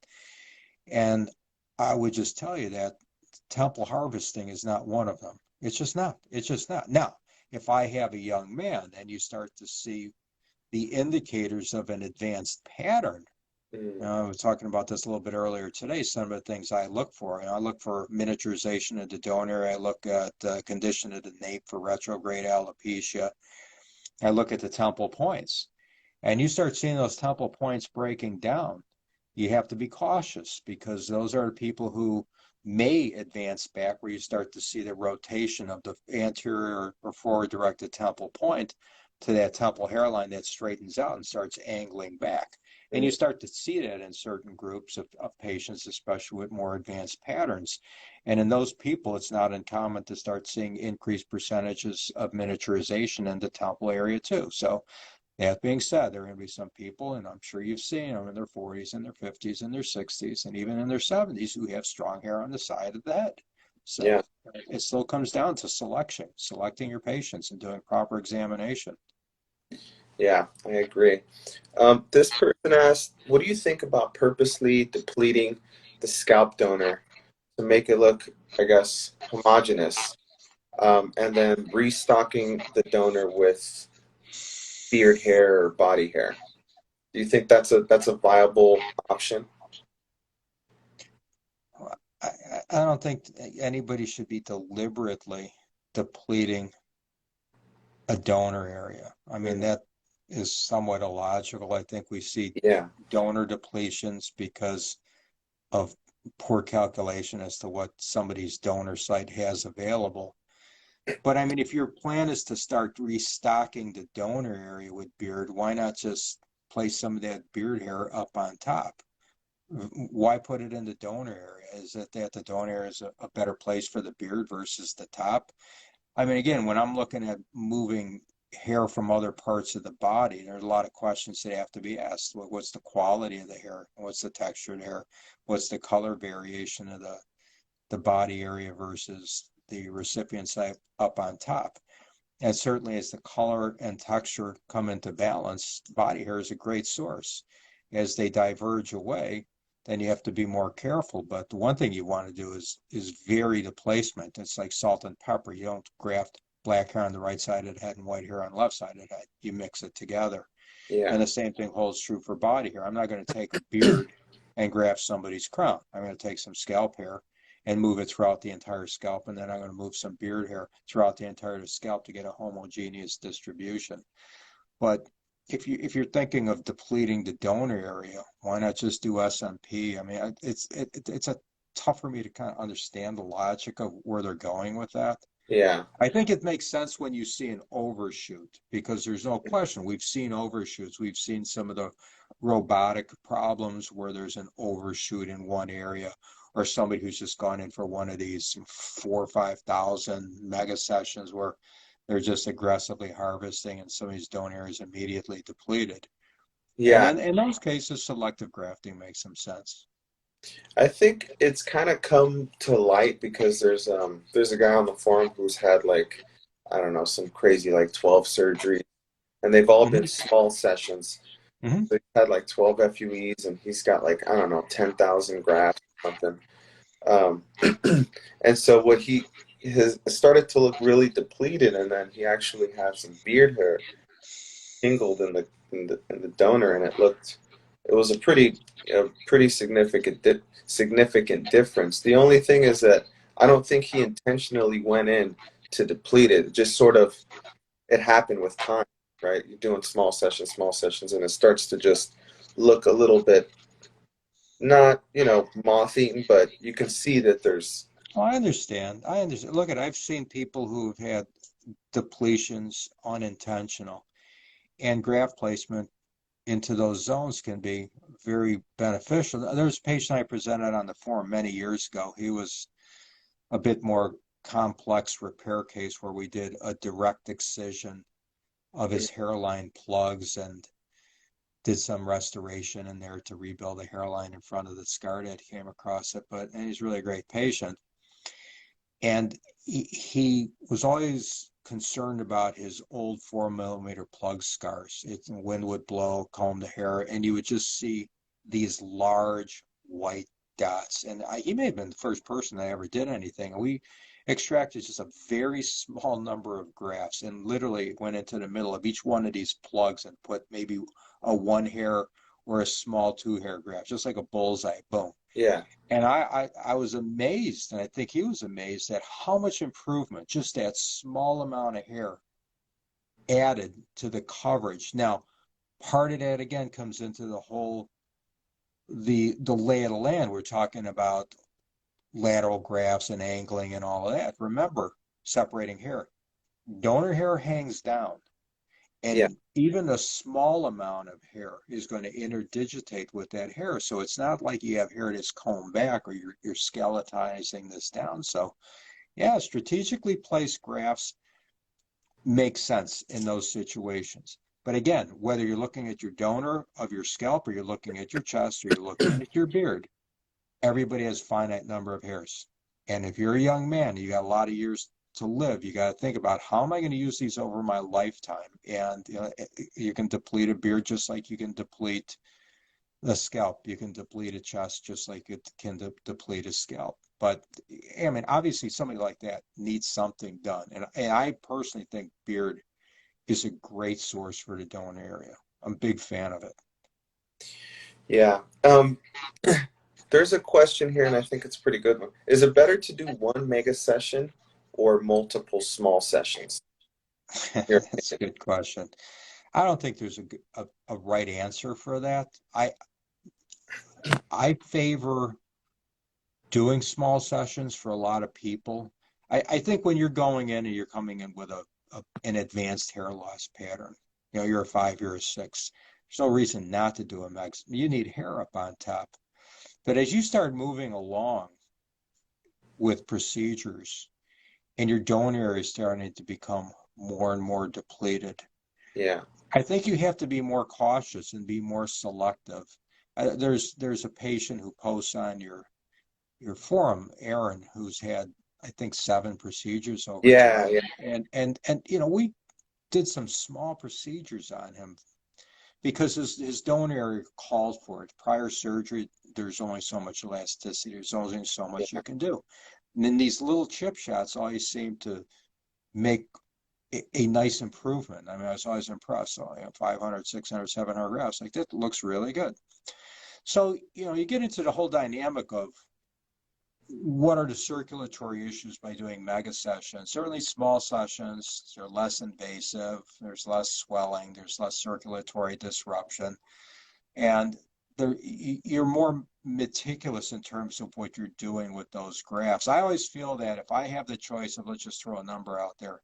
And I would just tell you that temple harvesting is not one of them. It's just not. It's just not. Now, if I have a young man and you start to see the indicators of an advanced pattern, I was talking about this a little bit earlier today. Some of the things I look for, I look for miniaturization of the donor. I look at condition of the nape for retrograde alopecia. I look at the temple points, and you start seeing those temple points breaking down. You have to be cautious because those are the people who may advance back, where you start to see the rotation of the anterior or forward directed temple point to that temple hairline that straightens out and starts angling back. And you start to see that in certain groups of patients, especially with more advanced patterns. And in those people, it's not uncommon to start seeing increased percentages of miniaturization in the temple area too. So that being said, there are going to be some people, and I'm sure you've seen them in their 40s and their 50s and their 60s and even in their 70s, who have strong hair on the side of the head. Yeah. So it still comes down to selecting your patients and doing proper examination. Yeah, I agree. This person asked, what do you think about purposely depleting the scalp donor to make it look, I guess, homogeneous, and then restocking the donor with beard hair or body hair? Do you think that's a viable option? I, I don't think anybody should be deliberately depleting a donor area. I mean, Mm, that is somewhat illogical. I think we see yeah, donor depletions because of poor calculation as to what somebody's donor site has available. But I mean, if your plan is to start restocking the donor area with beard, why not just place some of that beard hair up on top? Why put it in the donor area? Is it that the donor area is a better place for the beard versus the top? I mean, again, when I'm looking at moving hair from other parts of the body, there's a lot of questions that have to be asked. What's the quality of the hair? What's the texture of the hair? What's the color variation of the body area versus the recipient site up on top? And certainly as the color and texture come into balance, body hair is a great source. As they diverge away, then you have to be more careful. But the one thing you want to do is vary the placement. It's like salt and pepper. You don't graft black hair on the right side of the head and white hair on the left side of the head. You mix it together. yeah, And the same thing holds true for body hair. I'm not going to take a beard and graft somebody's crown. I'm going to take some scalp hair and move it throughout the entire scalp, and then I'm going to move some beard hair throughout the entire scalp to get a homogeneous distribution. But if you're thinking of depleting the donor area, why not just do SMP? I mean, it's a tough for me to kind of understand the logic of where they're going with that. yeah, I think it makes sense when you see an overshoot because there's no question. We've seen overshoots. We've seen some of the robotic problems where there's an overshoot in one area, or somebody who's just gone in for one of these 4 or 5 thousand mega sessions where they're just aggressively harvesting and some of these donor areas immediately depleted. And yeah. in those cases, selective grafting makes some sense. I think it's kind of come to light because there's a guy on the forum who's had like, I don't know, some crazy like 12 surgeries, and they've all been Hmm. small sessions. Hmm. So he's had like 12 FUEs, and he's got like, I don't know, 10,000 grafts or something. And so what he has started to look really depleted, and then he actually had some beard hair tingled in the donor, and it was a pretty significant difference. The only thing is that I don't think he intentionally went in to deplete it. It just sort of it happened with time, right? You're doing small sessions, and it starts to just look a little bit not, moth-eaten, but you can see that there's Oh, I understand. I understand. Look, I've seen people who've had depletions unintentional, and graft placement into those zones can be very beneficial. There's a patient I presented on the forum many years ago. He was a bit more complex repair case where we did a direct excision of his hairline plugs and did some restoration in there to rebuild the hairline in front of the scar that came across it. And he's really a great patient. And he was always concerned about his old 4 millimeter plug scars. The wind would blow, comb the hair, and you would just see these large white dots. And he may have been the first person that ever did anything. And we extracted just a very small number of grafts and literally went into the middle of each one of these plugs and put maybe a 1 hair or a small 2 hair graft, just like a bullseye, boom. Yeah. And I was amazed, and I think he was amazed at how much improvement just that small amount of hair added to the coverage. Now, part of that again comes into the whole the lay of the land. We're talking about lateral grafts and angling and all of that. Remember, separating hair. Donor hair hangs down. And Yeah. even a small amount of hair is going to interdigitate with that hair. So it's not like you have hair that's combed back or you're skeletizing this down. So yeah, strategically placed grafts make sense in those situations. But again, whether you're looking at your donor of your scalp or you're looking at your chest or you're looking at your beard, everybody has a finite number of hairs. And if you're a young man, you got a lot of years to live, you got to think about how am I going to use these over my lifetime? And you can deplete a beard just like you can deplete a scalp. You can deplete a chest just like it can deplete a scalp. But I mean, obviously somebody like that needs something done. And I personally think beard is a great source for the donor area. I'm a big fan of it. Yeah. There's a question here, and I think it's a pretty good one. Is it better to do one mega session or multiple small sessions? That's a good question. I don't think there's a right answer for that. I favor doing small sessions for a lot of people. I think when you're going in and you're coming in with an advanced hair loss pattern, you're a 5, you're a 6, there's no reason not to do a max. You need hair up on top. But as you start moving along with procedures and your donor area is starting to become more and more depleted, Yeah. I think you have to be more cautious and be more selective. There's a patient who posts on your forum, Aaron, who's had I think 7 procedures over Yeah. time, Yeah. and we did some small procedures on him because his donor area calls for it. Prior surgery, there's only so much elasticity. There's only so much you can do. And then these little chip shots always seem to make a nice improvement. I mean, I was always impressed. So, 500, 600, 700 grafts, like that looks really good. So, you get into the whole dynamic of what are the circulatory issues by doing mega sessions? Certainly small sessions, they're less invasive, there's less swelling, there's less circulatory disruption, and you're more meticulous in terms of what you're doing with those grafts. I always feel that if I have the choice of, let's just throw a number out there,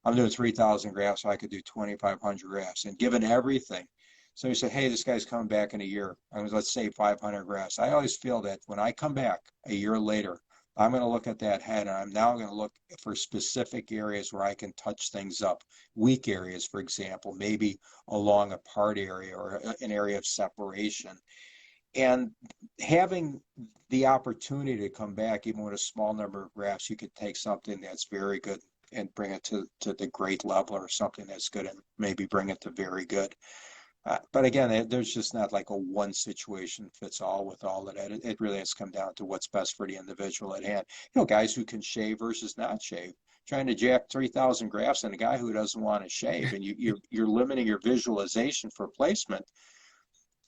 I'm doing 3,000 grafts, so I could do 2,500 grafts, and given everything, so you say, hey, this guy's coming back in a year. I mean, let's say 500 grafts. I always feel that when I come back a year later, I'm going to look at that head and I'm now going to look for specific areas where I can touch things up. Weak areas, for example, maybe along a part area or an area of separation. And having the opportunity to come back, even with a small number of grafts, you could take something that's very good and bring it to the great level, or something that's good and maybe bring it to very good. But again, there's just not like a one situation fits all with all of that. It really has come down to what's best for the individual at hand. Guys who can shave versus not shave. Trying to jack 3,000 grafts on a guy who doesn't want to shave, and you're limiting your visualization for placement.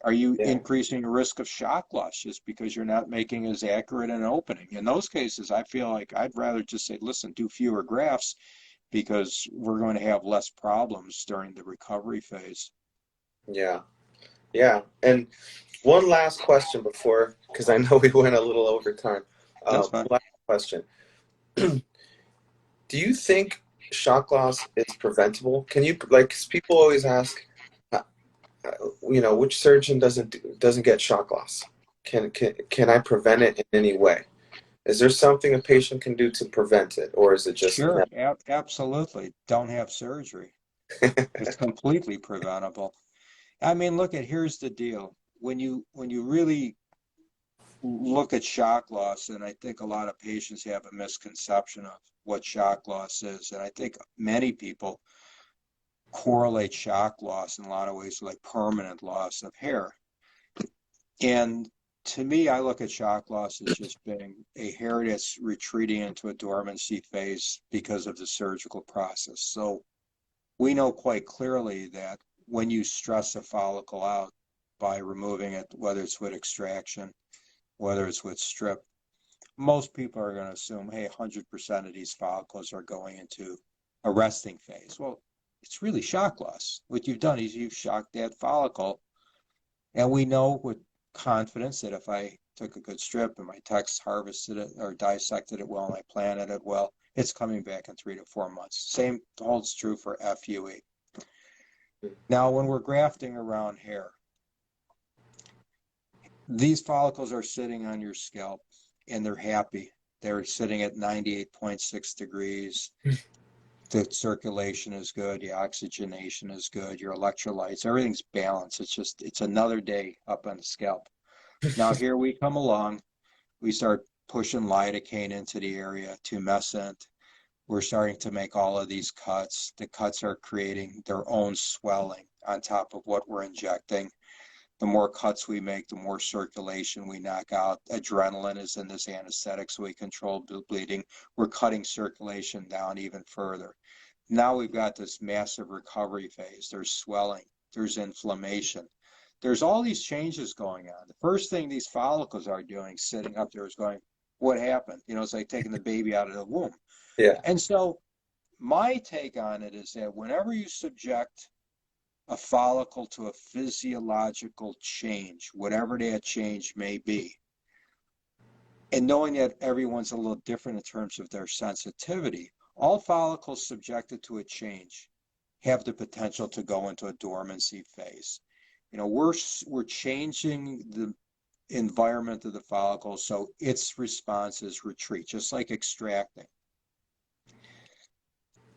Are you increasing the risk of shock loss just because you're not making as accurate an opening? In those cases, I feel like I'd rather just say, listen, do fewer grafts because we're going to have less problems during the recovery phase. Yeah. Yeah. And one last question because I know we went a little over time. That's fine. Last question. Do you think shock loss is preventable? Can you, cause people always ask, which surgeon doesn't get shock loss? Can I prevent it in any way? Is there something a patient can do to prevent it, or is it just Sure, absolutely. Don't have surgery. It's completely preventable. I mean, here's the deal. When you really look at shock loss, and I think a lot of patients have a misconception of what shock loss is, and I think many people correlate shock loss in a lot of ways like permanent loss of hair. And to me, I look at shock loss as just being a hair that's retreating into a dormancy phase because of the surgical process. So we know quite clearly that when you stress a follicle out by removing it, whether it's with extraction, whether it's with strip, most people are going to assume, hey, 100% of these follicles are going into a resting phase. Well, it's really shock loss. What you've done is you've shocked that follicle. And we know with confidence that if I took a good strip and my techs harvested it or dissected it well and I planted it well, it's coming back in 3 to 4 months. Same holds true for FUE. Now, when we're grafting around hair, these follicles are sitting on your scalp and they're happy. They're sitting at 98.6 degrees. The circulation is good, the oxygenation is good, your electrolytes, everything's balanced. It's another day up on the scalp. Now here we come along, we start pushing lidocaine into the area, tumescent. We're starting to make all of these cuts. The cuts are creating their own swelling on top of what we're injecting. The more cuts we make, the more circulation we knock out. Adrenaline is in this anesthetic, so we control bleeding. We're cutting circulation down even further. Now we've got this massive recovery phase. There's swelling, there's inflammation. There's all these changes going on. The first thing these follicles are doing, sitting up there, is going, what happened? It's like taking the baby out of the womb. Yeah. And so my take on it is that whenever you subject a follicle to a physiological change, whatever that change may be, and knowing that everyone's a little different in terms of their sensitivity, all follicles subjected to a change have the potential to go into a dormancy phase. We're changing the environment of the follicle so its response is retreat, just like extracting.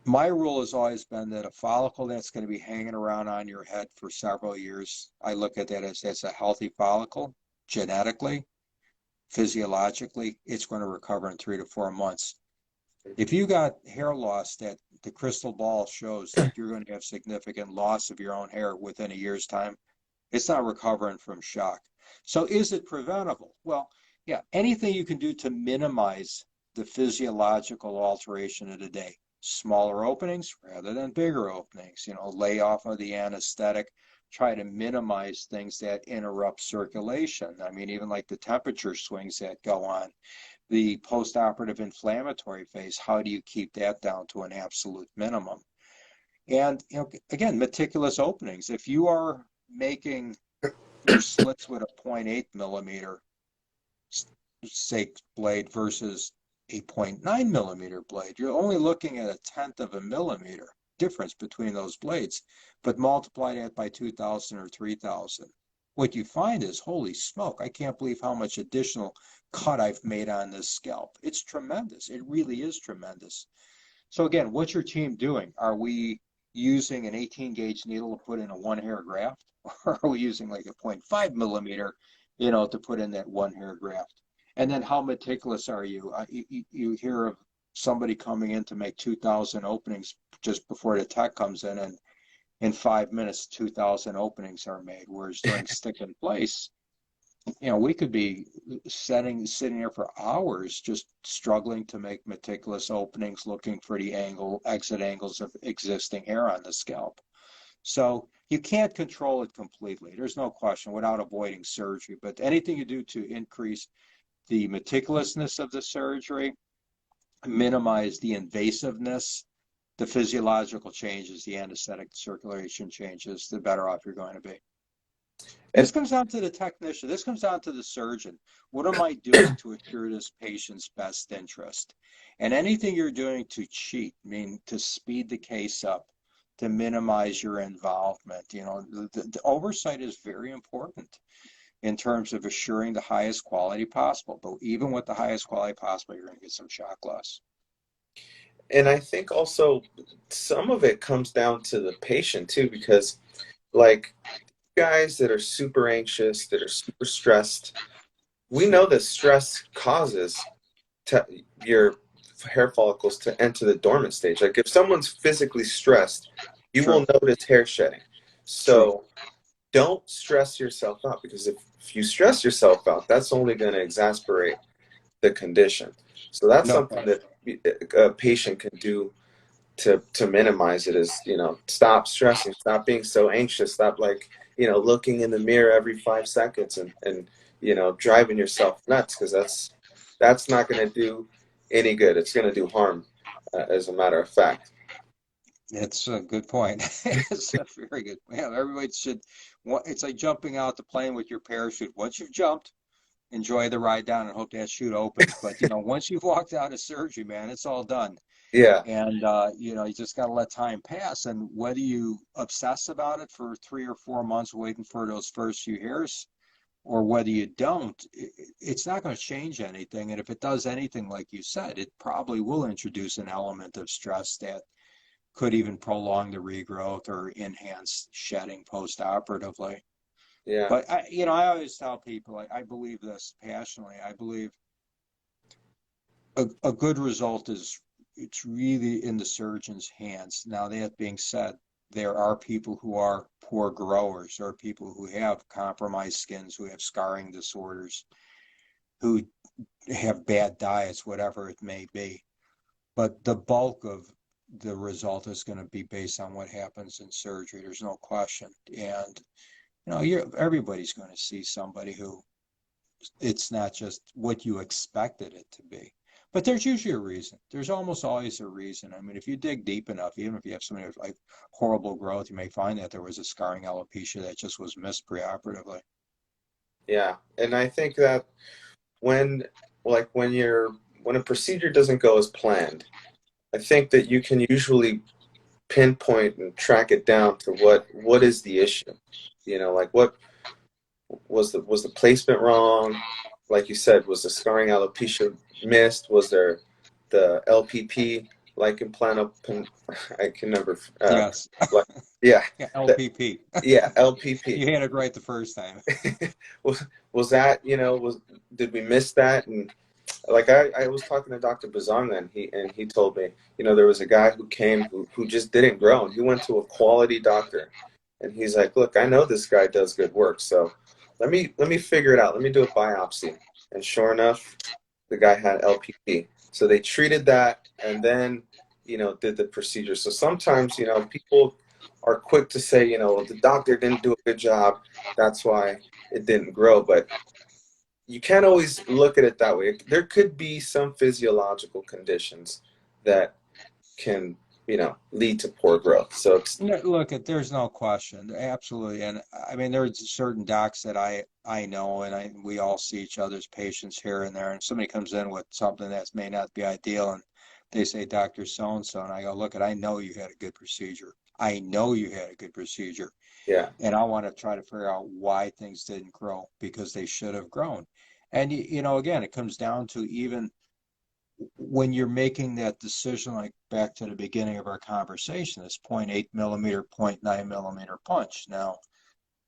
My rule has always been that a follicle that's going to be hanging around on your head for several years, I look at that as a healthy follicle. Genetically, physiologically, it's going to recover in 3 to 4 months. If you got hair loss that the crystal ball shows that you're going to have significant loss of your own hair within a year's time, it's not recovering from shock. So is it preventable? Well, yeah, anything you can do to minimize the physiological alteration of the day. Smaller openings rather than bigger openings, lay off of the anesthetic, try to minimize things that interrupt circulation. I mean, even like the temperature swings that go on, the postoperative inflammatory phase, how do you keep that down to an absolute minimum? And, again, meticulous openings. If you are making your slits with a 0.8 millimeter, say, blade versus a 0.9 millimeter blade, you're only looking at a tenth of a millimeter difference between those blades, but multiply that by 2,000 or 3,000. What you find is, holy smoke, I can't believe how much additional cut I've made on this scalp. It's tremendous. It really is tremendous. So again, what's your team doing? Are we using an 18 gauge needle to put in a 1-hair graft? Or are we using like a 0.5 millimeter, to put in that 1-hair graft? And then how meticulous are you? You hear of somebody coming in to make 2,000 openings just before the tech comes in, and in 5 minutes, 2,000 openings are made. Whereas during stick in place, we could be sitting there for hours just struggling to make meticulous openings, looking for the exit angles of existing hair on the scalp. So you can't control it completely. There's no question, without avoiding surgery. But anything you do to increase the meticulousness of the surgery, minimize the invasiveness, the physiological changes, the anesthetic circulation changes, the better off you're going to be. This comes down to the technician. This comes down to the surgeon. What am I doing to assure this patient's best interest? And anything you're doing to cheat, to speed the case up, to minimize your involvement, the oversight is very important in terms of assuring the highest quality possible. But even with the highest quality possible, you're going to get some shock loss. And I think also some of it comes down to the patient too, because like guys that are super anxious, that are super stressed, we know that stress causes your hair follicles to enter the dormant stage. Like if someone's physically stressed, you will True, notice hair shedding. true, So don't stress yourself out, because if you stress yourself out, that's only going to exasperate the condition. So that's no something question. that a patient can do to minimize it, is, stop stressing, stop being so anxious, stop, like, looking in the mirror every 5 seconds, and driving yourself nuts, because that's not going to do any good. It's going to do harm, as a matter of fact. It's a good point. It's a very good. Yeah, everybody should. It's like jumping out the plane with your parachute. Once you've jumped, enjoy the ride down and hope that chute opens. But once you've walked out of surgery, man, it's all done. Yeah, And you just got to let time pass. And whether you obsess about it for 3 or 4 months waiting for those first few hairs, or whether you don't, it's not going to change anything. And if it does anything, like you said, it probably will introduce an element of stress that could even prolong the regrowth or enhance shedding post-operatively. yeah, But I always tell people, I believe this passionately. I believe a good result is, it's really in the surgeon's hands. Now, that being said, there are people who are poor growers, or people who have compromised skins, who have scarring disorders, who have bad diets, whatever it may be. But the bulk of the result is going to be based on what happens in surgery. There's no question. And everybody's going to see somebody who, it's not just what you expected it to be. But there's usually a reason. There's almost always a reason. I mean, if you dig deep enough, even if you have somebody with like horrible growth, you may find that there was a scarring alopecia that just was missed preoperatively. yeah. And I think that when like when a procedure doesn't go as planned, I think that you can usually pinpoint and track it down to what is the issue. Like what was the placement wrong? Like you said, was the scarring alopecia missed? Was there the LPP, like implant? I can never. Yes. Like, yeah, Yeah, the, LPP. yeah, LPP. You had it right the first time. Was that, did we miss that? And like I was talking to Dr. Bazanga, and he told me, there was a guy who came who just didn't grow, and he went to a quality doctor, and he's like, look, I know this guy does good work, so let me figure it out. Let me do a biopsy. And sure enough, the guy had LPP. So they treated that, and then, did the procedure. So sometimes, people are quick to say, the doctor didn't do a good job, that's why it didn't grow. But you can't always look at it that way. There could be some physiological conditions that can, lead to poor growth. So it's, No, look, there's no question, absolutely. And I mean, there's certain docs that I know, and we all see each other's patients here and there. And somebody comes in with something that may not be ideal, and they say, Doctor So and so, and I go, look, I know you had a good procedure. I know you had a good procedure, yeah, and I want to try to figure out why things didn't grow, because they should have grown. And again, it comes down to, even when you're making that decision, like back to the beginning of our conversation, this 0.8 millimeter, 0.9 millimeter punch. Now,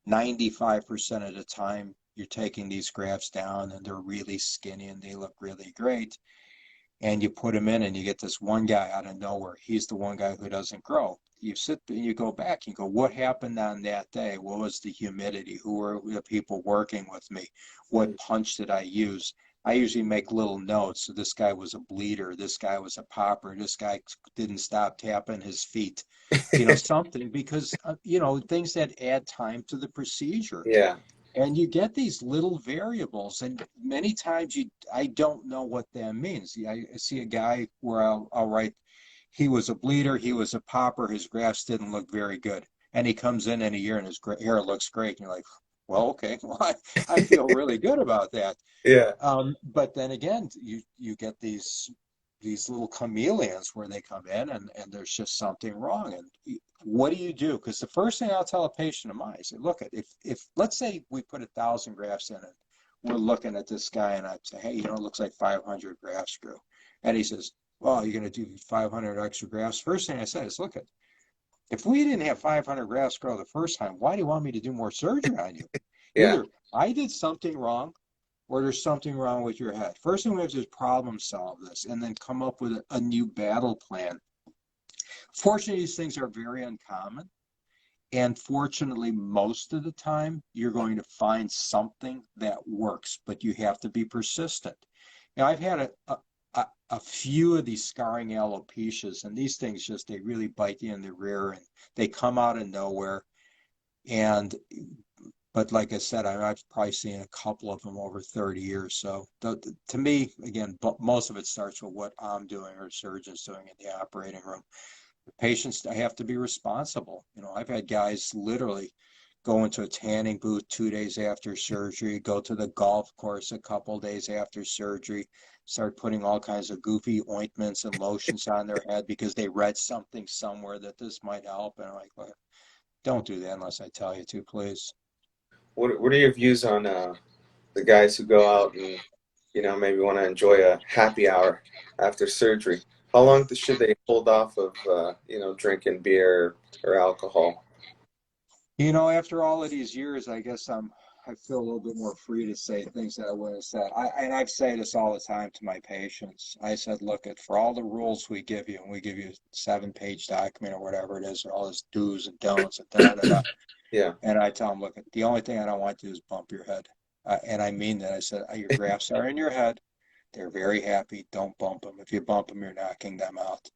95% of the time, you're taking these grafts down and they're really skinny and they look really great. And you put them in and you get this one guy out of nowhere. He's the one guy who doesn't grow. You sit and you go back and you go, what happened on that day? What was the humidity? Who were the people working with me? What punch did I use? I usually make little notes. So this guy was a bleeder. This guy was a popper. This guy didn't stop tapping his feet. Something, because, things that add time to the procedure. yeah, And you get these little variables, and many times I don't know what that means. I see a guy where I'll write, he was a bleeder, he was a popper, his grafts didn't look very good. And he comes in a year and his hair looks great. And you're like, well, okay, well, I feel really good about that. yeah, But then again, you get these little chameleons where they come in and there's just something wrong. And what do you do? Because the first thing I'll tell a patient of mine is, look, if let's say we put 1,000 grafts in it, we're looking at this guy and I say, hey, it looks like 500 grafts grew. And he says, well, you're going to do 500 extra grafts. First thing I said is, look, if we didn't have 500 grafts grow the first time, why do you want me to do more surgery on you? Yeah. Either I did something wrong or there's something wrong with your head. First thing we have to do is problem solve this and then come up with a new battle plan. Fortunately, these things are very uncommon. And fortunately, most of the time, you're going to find something that works, but you have to be persistent. Now, I've had a few of these scarring alopecias, and these things just, they really bite you in the rear and they come out of nowhere. And, but like I said, I've probably seen a couple of them over 30 years. So to me, again, most of it starts with what I'm doing or surgeons doing in the operating room. Patients have to be responsible. You know, I've had guys literally go into a tanning booth 2 days after surgery, go to the golf course a couple days after surgery, start putting all kinds of goofy ointments and lotions on their head because they read something somewhere that this might help. And I'm like, well, don't do that unless I tell you to, please. What are your views on the guys who go out and, maybe want to enjoy a happy hour after surgery? How long should they hold off of, drinking beer or alcohol? You know, after all of these years, I guess I feel a little bit more free to say things that I wouldn't have said. And I've said this all the time to my patients. I said, look, for all the rules we give you, and we give you a 7-page document or whatever it is, or all this do's and don'ts and da da da. Yeah. And I tell them, look, the only thing I don't want to do is bump your head. And I mean that. I said, your grafts are in your head. They're very happy. Don't bump them. If you bump them, you're knocking them out.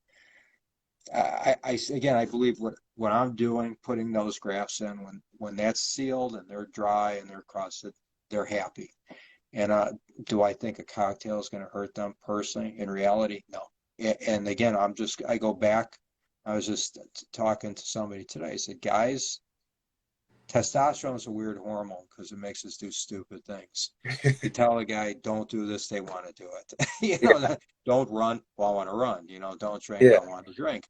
Again, I believe what I'm doing, putting those grafts in, when that's sealed and they're dry and they're crusted, they're happy. And do I think a cocktail is going to hurt them personally? In reality, no. And again, I go back. I was just talking to somebody today. I said, guys, testosterone is a weird hormone because it makes us do stupid things. You tell a guy, don't do this, they want to do it. Yeah. Don't run, well, I want to run. Don't drink, Yeah. I want to drink.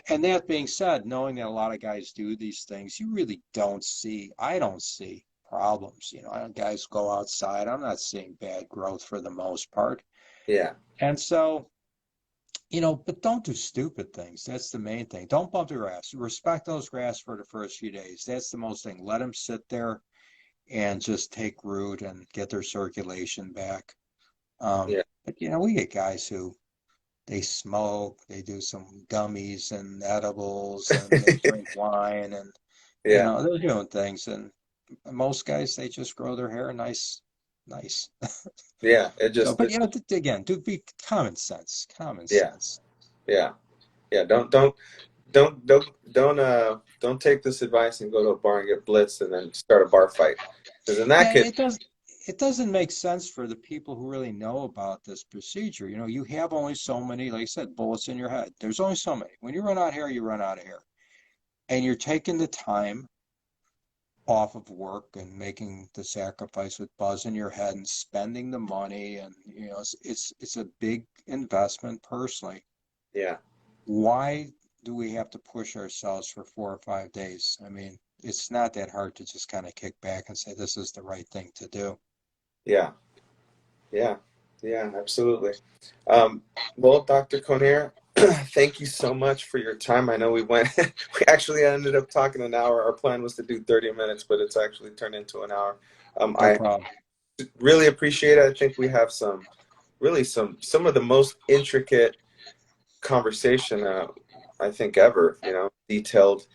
And that being said, knowing that a lot of guys do these things, you really I don't see problems. Guys go outside. I'm not seeing bad growth for the most part. Yeah. And so, but don't do stupid things. That's the main thing. Don't bump the grass. Respect those grass for the first few days. That's the most thing. Let them sit there and just take root and get their circulation back. Yeah. But we get guys who they smoke, they do some gummies and edibles, and they drink wine, and Yeah. they're doing things. And most guys, they just grow their hair nice. Yeah. So, but again, do be common sense. Common Yeah. sense. Yeah. Yeah. Don't take this advice and go to a bar and get blitzed and then start a bar fight. Because in that Yeah, case, it doesn't make sense for the people who really know about this procedure. You have only so many, like I said, bullets in your head. There's only so many. When you run out of hair, you run out of hair. And you're taking the time off of work and making the sacrifice with buzz in your head and spending the money, and it's a big investment personally. yeah. Why do we have to push ourselves for 4 or 5 days? I mean, it's not that hard to just kind of kick back and say this is the right thing to do. Yeah. Yeah. Yeah. Absolutely. Well, Dr. Konior, thank you so much for your time. I know we actually ended up talking an hour. Our plan was to do 30 minutes, but it's actually turned into an hour. No I problem. really appreciate it. I think we have some of the most intricate conversation, I think ever, detailed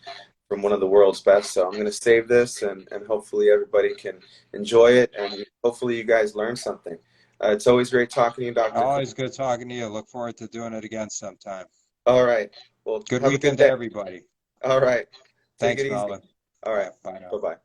from one of the world's best. So I'm going to save this and hopefully everybody can enjoy it. And hopefully you guys learn something. It's always great talking to you, Dr. Always good talking to you. Look forward to doing it again sometime. All right. Well, Good have a good weekend to day. everybody. All right. Take Thanks, it easy. Melvin. All Yeah, right. bye now. Bye-bye.